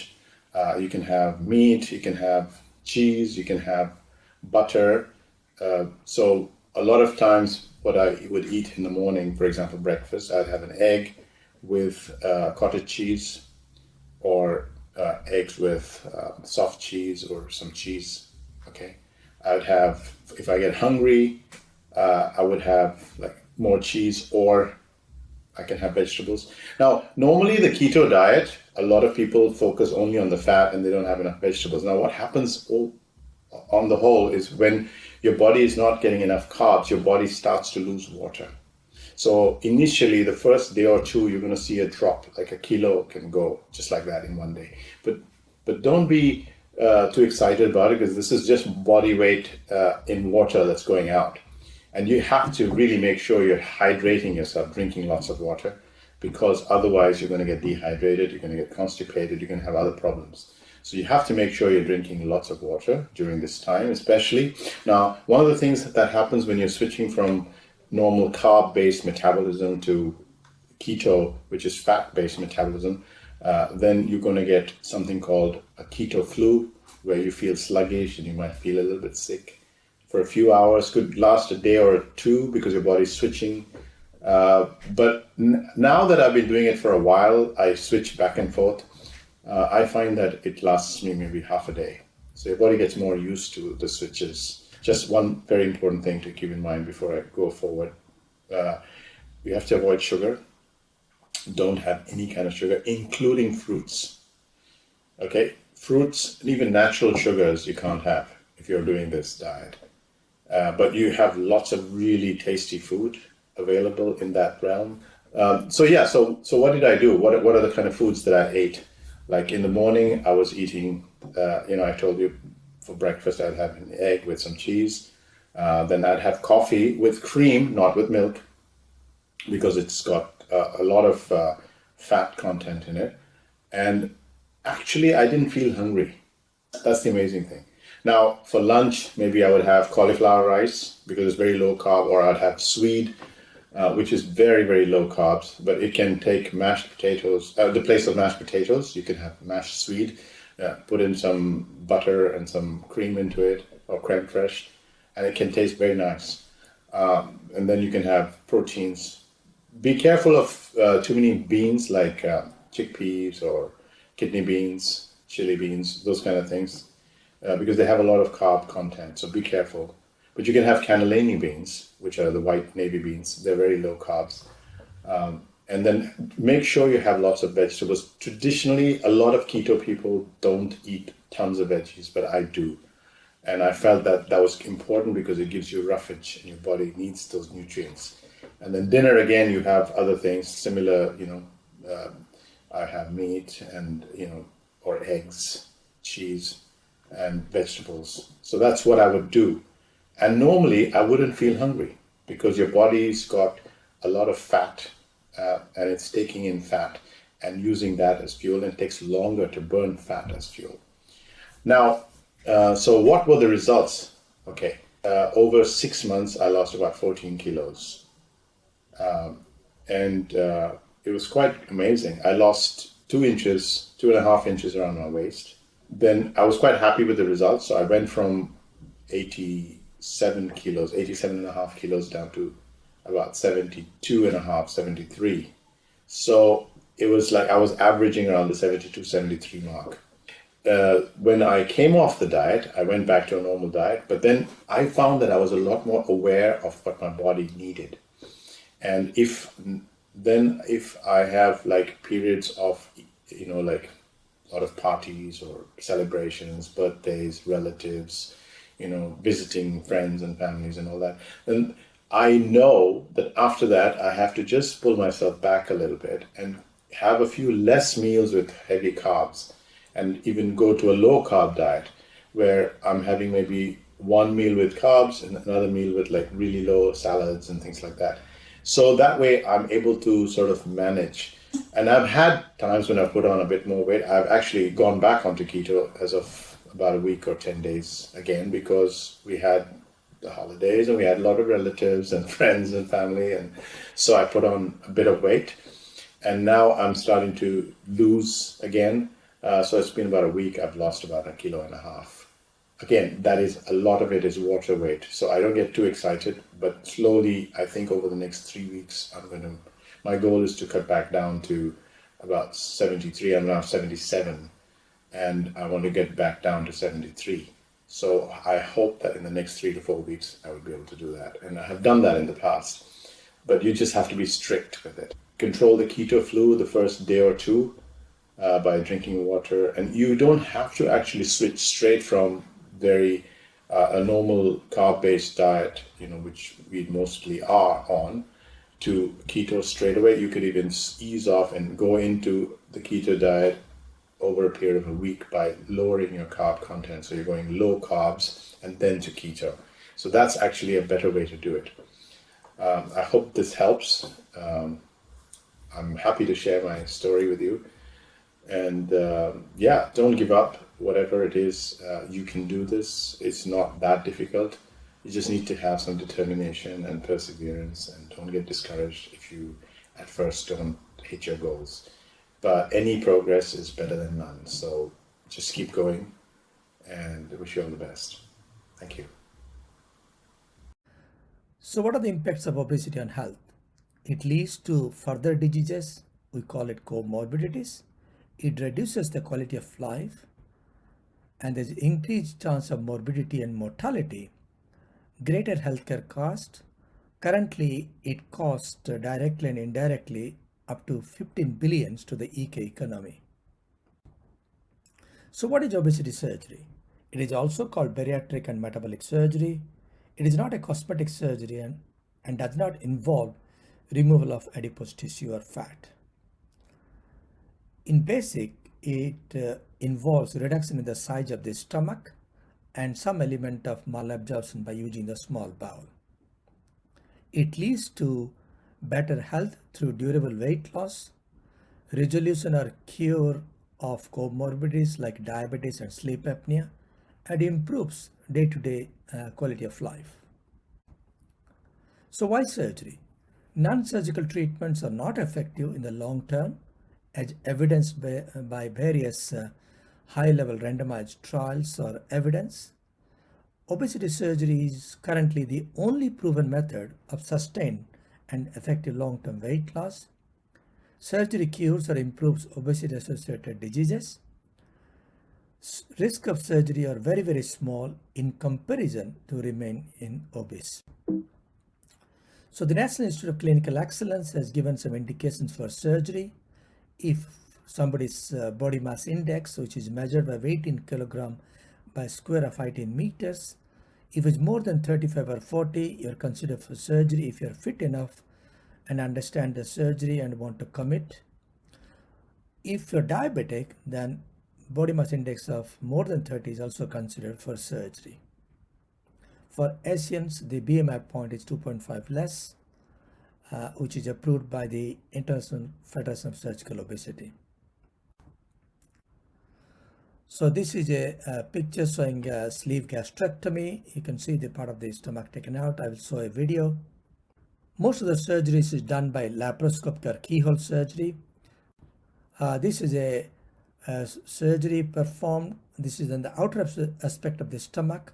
You can have meat, you can have cheese, you can have butter. So a lot of times what I would eat in the morning, for example, breakfast, I'd have an egg with cottage cheese, or eggs with soft cheese or some cheese. Okay, I would have, if I get hungry, I would have like more cheese or I can have vegetables. Now, normally the keto diet, a lot of people focus only on the fat and they don't have enough vegetables. Now, what happens on the whole is when your body is not getting enough carbs, your body starts to lose water. So initially, the first day or two, you're going to see a drop, like a kilo can go just like that in one day. But don't be too excited about it, because this is just body weight in water that's going out. And you have to really make sure you're hydrating yourself, drinking lots of water, because otherwise you're going to get dehydrated, you're going to get constipated, you're going to have other problems. So you have to make sure you're drinking lots of water during this time, especially. Now, one of the things that happens when you're switching from normal carb-based metabolism to keto, which is fat-based metabolism, then you're going to get something called a keto flu, where you feel sluggish and you might feel a little bit sick for a few hours. Could last a day or two because your body's switching. But now that I've been doing it for a while, I switch back and forth. I find that it lasts me maybe half a day. So your body gets more used to the switches. Just one very important thing to keep in mind before I go forward. You have to avoid sugar. Don't have any kind of sugar, including fruits. Okay? Fruits, even natural sugars, you can't have if you're doing this diet. But you have lots of really tasty food available in that realm. So what did I do? What are the kind of foods that I ate? Like in the morning, I was eating, I told you for breakfast I'd have an egg with some cheese. Then I'd have coffee with cream, not with milk, because it's got a lot of fat content in it. And actually, I didn't feel hungry. That's the amazing thing. Now, for lunch, maybe I would have cauliflower rice because it's very low carb, or I'd have swede, which is very, very low carbs, but it can take mashed potatoes, the place of mashed potatoes. You can have mashed swede, put in some butter and some cream into it, or creme fraiche, and it can taste very nice. And then you can have proteins. Be careful of too many beans like chickpeas or kidney beans, chili beans, those kind of things, because they have a lot of carb content, so be careful. But you can have cannellini beans, which are the white navy beans. They're very low carbs. And then make sure you have lots of vegetables. Traditionally, a lot of keto people don't eat tons of veggies, but I do. And I felt that was important because it gives you roughage and your body needs those nutrients. And then dinner, again, you have other things similar, I have meat and, or eggs, cheese, and vegetables. So that's what I would do. And normally I wouldn't feel hungry because your body's got a lot of fat and it's taking in fat and using that as fuel, and it takes longer to burn fat as fuel. Now, so what were the results? Okay, over 6 months, I lost about 14 kilos. And it was quite amazing. I lost 2.5 inches around my waist. Then I was quite happy with the results. So I went from 87 and a half kilos down to about 72.5, 73. So it was like I was averaging around the 72, 73 mark. When I came off the diet, I went back to a normal diet, but then I found that I was a lot more aware of what my body needed. And if I have like periods of, like a lot of parties or celebrations, birthdays, relatives, visiting friends and families and all that, then I know that after that, I have to just pull myself back a little bit and have a few less meals with heavy carbs, and even go to a low carb diet where I'm having maybe one meal with carbs and another meal with like really low salads and things like that. So that way I'm able to sort of manage. And I've had times when I've put on a bit more weight. I've actually gone back onto keto as of about a week or 10 days again, because we had the holidays and we had a lot of relatives and friends and family. And so I put on a bit of weight, and now I'm starting to lose again. So it's been about a week. I've lost about 1.5 kilos. Again, that is a lot of it is water weight. So I don't get too excited, but slowly, I think over the next 3 weeks, my goal is to cut back down to about 73. I'm now 77, and I want to get back down to 73. So I hope that in the next 3 to 4 weeks, I will be able to do that. And I have done that in the past, but you just have to be strict with it. control the keto flu the first day or two by drinking water. And you don't have to actually switch straight from a normal carb-based diet, which we mostly are on, to keto straight away. You could even ease off and go into the keto diet over a period of a week by lowering your carb content. So you're going low carbs and then to keto. So that's actually a better way to do it. I hope this helps. I'm happy to share my story with you. And don't give up. Whatever it is, you can do this. It's not that difficult. You just need to have some determination and perseverance, and don't get discouraged if you at first don't hit your goals. But any progress is better than none. So just keep going, and I wish you all the best. Thank you. So what are the impacts of obesity on health? It leads to further diseases. We call it comorbidities. It reduces the quality of life, and there's increased chance of morbidity and mortality, greater healthcare cost. Currently, it costs directly and indirectly up to 15 billions to the UK economy. So what is obesity surgery? It is also called bariatric and metabolic surgery. It is not a cosmetic surgery and does not involve removal of adipose tissue or fat. In basic, it involves reduction in the size of the stomach and some element of malabsorption by using the small bowel. It leads to better health through durable weight loss, resolution or cure of comorbidities like diabetes and sleep apnea, and improves day-to-day quality of life. So why surgery? Non-surgical treatments are not effective in the long term, as evidenced by various high-level randomized trials or evidence. Obesity surgery is currently the only proven method of sustained and effective long-term weight loss. Surgery cures or improves obesity-associated diseases. Risk of surgery are very, very small in comparison to remain obese. So the National Institute of Clinical Excellence has given some indications for surgery. If somebody's body mass index, which is measured by weight in kilogram by square of height in meters, if it's more than 35 or 40, you're considered for surgery. If you're fit enough and understand the surgery and want to commit. If you're diabetic, then body mass index of more than 30 is also considered for surgery. For Asians, the BMI point is 2.5 less, which is approved by the International Federation of Surgical Obesity. So this is a picture showing a sleeve gastrectomy. You can see the part of the stomach taken out. I will show a video. Most of the surgeries is done by laparoscopic or keyhole surgery. This is a surgery performed. This is on the outer aspect of the stomach.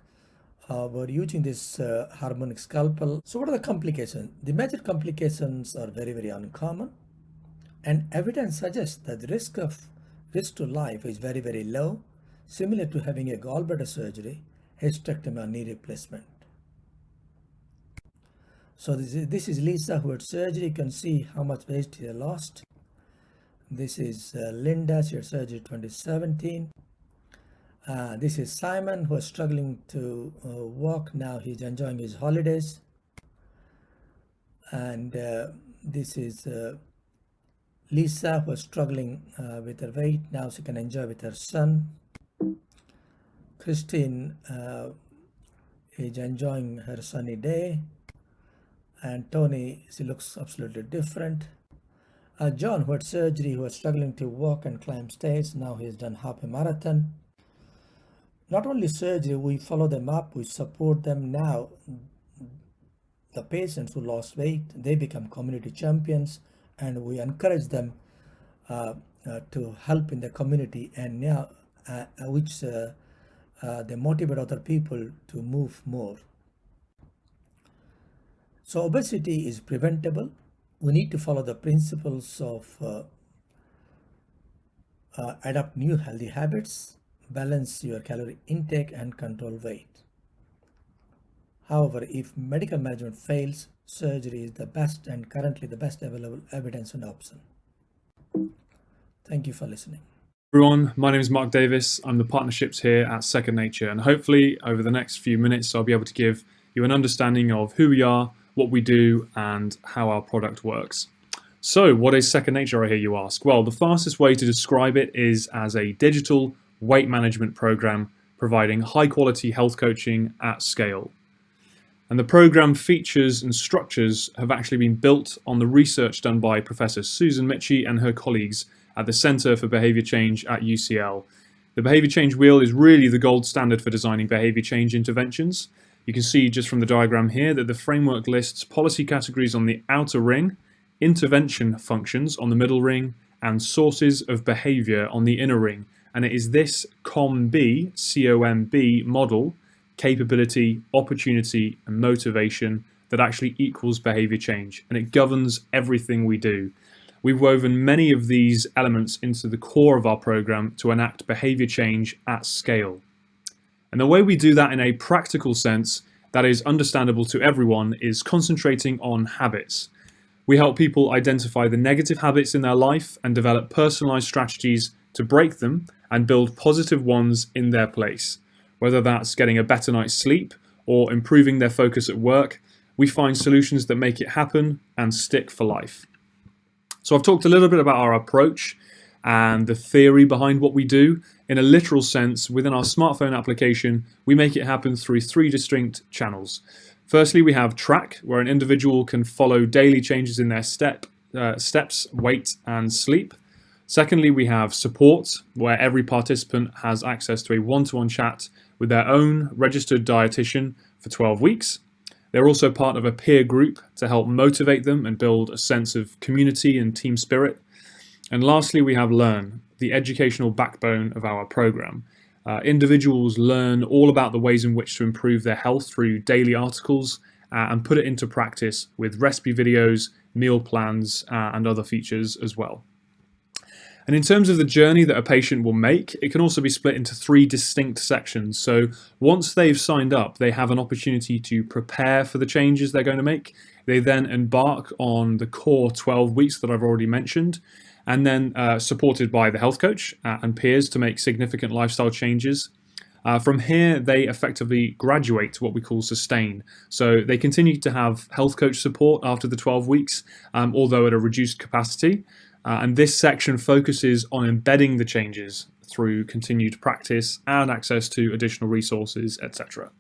We're using this harmonic scalpel. So what are the complications? The major complications are very, very uncommon, and evidence suggests that the risk to life is very, very low, similar to having a gallbladder surgery, hysterectomy or knee replacement. So this is Lisa who had surgery. You can see how much weight she lost. This is Linda, she had surgery 2017. This is Simon, who was struggling to walk. Now he's enjoying his holidays. And this is Lisa, who was struggling with her weight. Now she can enjoy with her son. Christine is enjoying her sunny day. And Tony, she looks absolutely different. John, who had surgery, who was struggling to walk and climb stairs. Now he's done half a marathon. Not only surgery, we follow them up, we support them. Now the patients who lost weight, they become community champions, and we encourage them to help in the community, and now they motivate other people to move more. So obesity is preventable. We need to follow the principles of adopt new healthy habits, balance your calorie intake, and control weight. However, if medical management fails, surgery is the best and currently the best available evidence and option. Thank you for listening. Everyone, my name is Mark Davis. I'm the partnerships here at Second Nature, and hopefully over the next few minutes I'll be able to give you an understanding of who we are, what we do, and how our product works. So what is Second Nature, I hear you ask? Well, the fastest way to describe it is as a digital weight management program providing high quality health coaching at scale. And the program features and structures have actually been built on the research done by Professor Susan Michie and her colleagues at the Center for Behavior Change at UCL. The Behavior Change Wheel is really the gold standard for designing behavior change interventions. You can see just from the diagram here that the framework lists policy categories on the outer ring, intervention functions on the middle ring, and sources of behavior on the inner ring. And it is this COMB, C-O-M-B model, capability, opportunity, and motivation that actually equals behavior change, and it governs everything we do. We've woven many of these elements into the core of our program to enact behavior change at scale. And the way we do that in a practical sense that is understandable to everyone is concentrating on habits. We help people identify the negative habits in their life and develop personalized strategies to break them and build positive ones in their place. Whether that's getting a better night's sleep or improving their focus at work, we find solutions that make it happen and stick for life. So I've talked a little bit about our approach and the theory behind what we do. In a literal sense, within our smartphone application, we make it happen through 3 distinct channels. Firstly, we have Track, where an individual can follow daily changes in their steps, weight, and sleep. Secondly, we have Support, where every participant has access to a one-to-one chat with their own registered dietitian for 12 weeks. They're also part of a peer group to help motivate them and build a sense of community and team spirit. And lastly, we have Learn, the educational backbone of our program. Individuals learn all about the ways in which to improve their health through daily articles and put it into practice with recipe videos, meal plans, and other features as well. And in terms of the journey that a patient will make, it can also be split into 3 distinct sections. So once they've signed up, they have an opportunity to prepare for the changes they're going to make. They then embark on the core 12 weeks that I've already mentioned, and then supported by the health coach and peers to make significant lifestyle changes. From here, they effectively graduate to what we call sustain. So they continue to have health coach support after the 12 weeks, although at a reduced capacity. And this section focuses on embedding the changes through continued practice and access to additional resources, etc.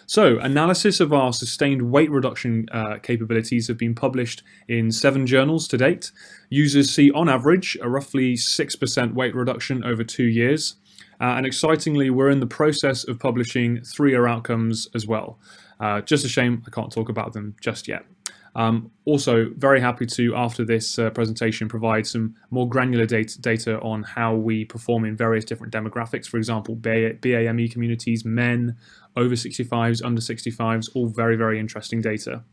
So, analysis of our sustained weight reduction capabilities have been published in 7 journals to date. Users see, on average, a roughly 6% weight reduction over 2 years. And excitingly, we're in the process of publishing 3-year outcomes as well. Just a shame I can't talk about them just yet. Also, very happy to, after this presentation, provide some more granular data on how we perform in various different demographics. For example, BAME communities, men, over 65s, under 65s, all very, very interesting data.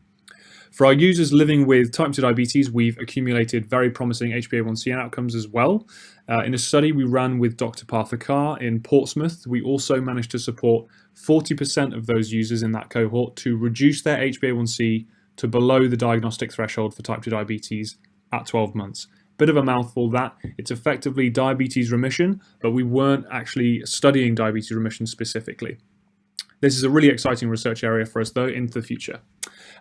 For our users living with type 2 diabetes, we've accumulated very promising HbA1c outcomes as well. In a study we ran with Dr. Partha Kar in Portsmouth, we also managed to support 40% of those users in that cohort to reduce their HbA1c to below the diagnostic threshold for type 2 diabetes at 12 months. Bit of a mouthful that. It's effectively diabetes remission, but we weren't actually studying diabetes remission specifically. This is a really exciting research area for us, though, into the future.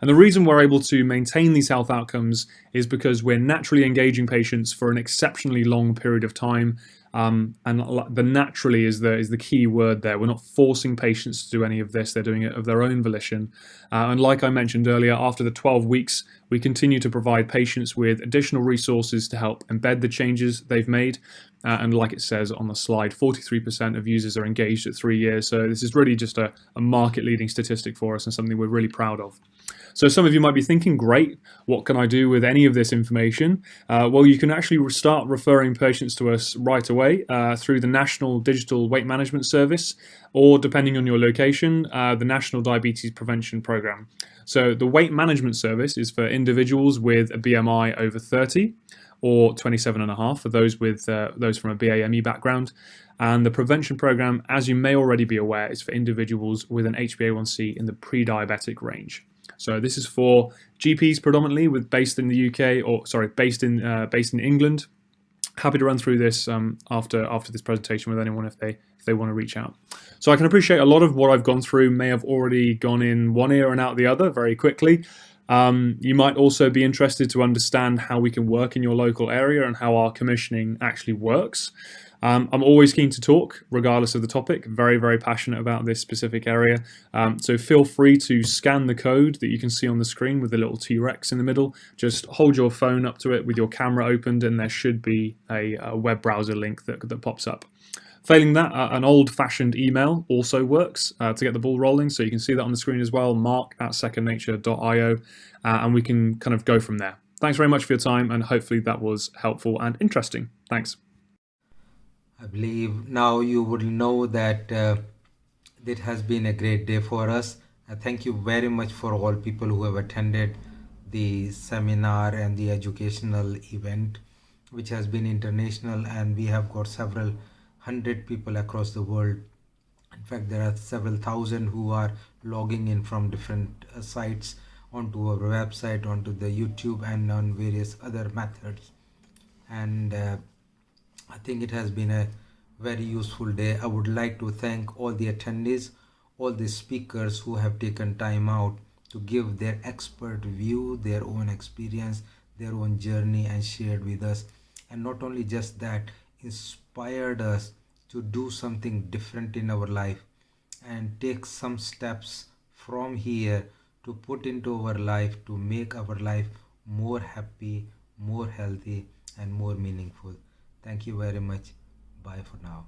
And the reason we're able to maintain these health outcomes is because we're naturally engaging patients for an exceptionally long period of time. And the naturally is the key word there. We're not forcing patients to do any of this. They're doing it of their own volition. And like I mentioned earlier, after the 12 weeks, we continue to provide patients with additional resources to help embed the changes they've made. And like it says on the slide, 43% of users are engaged at 3 years. So this is really just a market-leading statistic for us and something we're really proud of. So some of you might be thinking, great, what can I do with any of this information? Well, you can actually start referring patients to us right away through the National Digital Weight Management Service, or depending on your location, the National Diabetes Prevention Program. So the Weight Management Service is for individuals with a BMI over 30, or 27.5 for those with those from a BAME background. And the prevention program, as you may already be aware, is for individuals with an HbA1c in the pre-diabetic range. So this is for GPs predominantly, based in the UK, or sorry, based in England. Happy to run through this after this presentation with anyone if they want to reach out. So I can appreciate a lot of what I've gone through may have already gone in one ear and out the other very quickly. You might also be interested to understand how we can work in your local area and how our commissioning actually works. I'm always keen to talk, regardless of the topic. Very, very passionate about this specific area. So feel free to scan the code that you can see on the screen with the little T-Rex in the middle. Just hold your phone up to it with your camera opened, and there should be a web browser link that pops up. Failing that, an old-fashioned email also works to get the ball rolling. So you can see that on the screen as well, mark@secondnature.io, and we can kind of go from there. Thanks very much for your time, and hopefully that was helpful and interesting. Thanks. I believe now you would know that it has been a great day for us. Thank you very much for all people who have attended the seminar and the educational event, which has been international, and we have got several hundred people across the world. In fact, there are several thousand who are logging in from different sites onto our website, onto the YouTube, and on various other methods. And I think it has been a very useful day. I would like to thank all the attendees, all the speakers who have taken time out to give their expert view, their own experience, their own journey, and shared with us. And not only just that, inspired us to do something different in our life and take some steps from here to put into our life to make our life more happy, more healthy, and more meaningful. Thank you very much. Bye for now.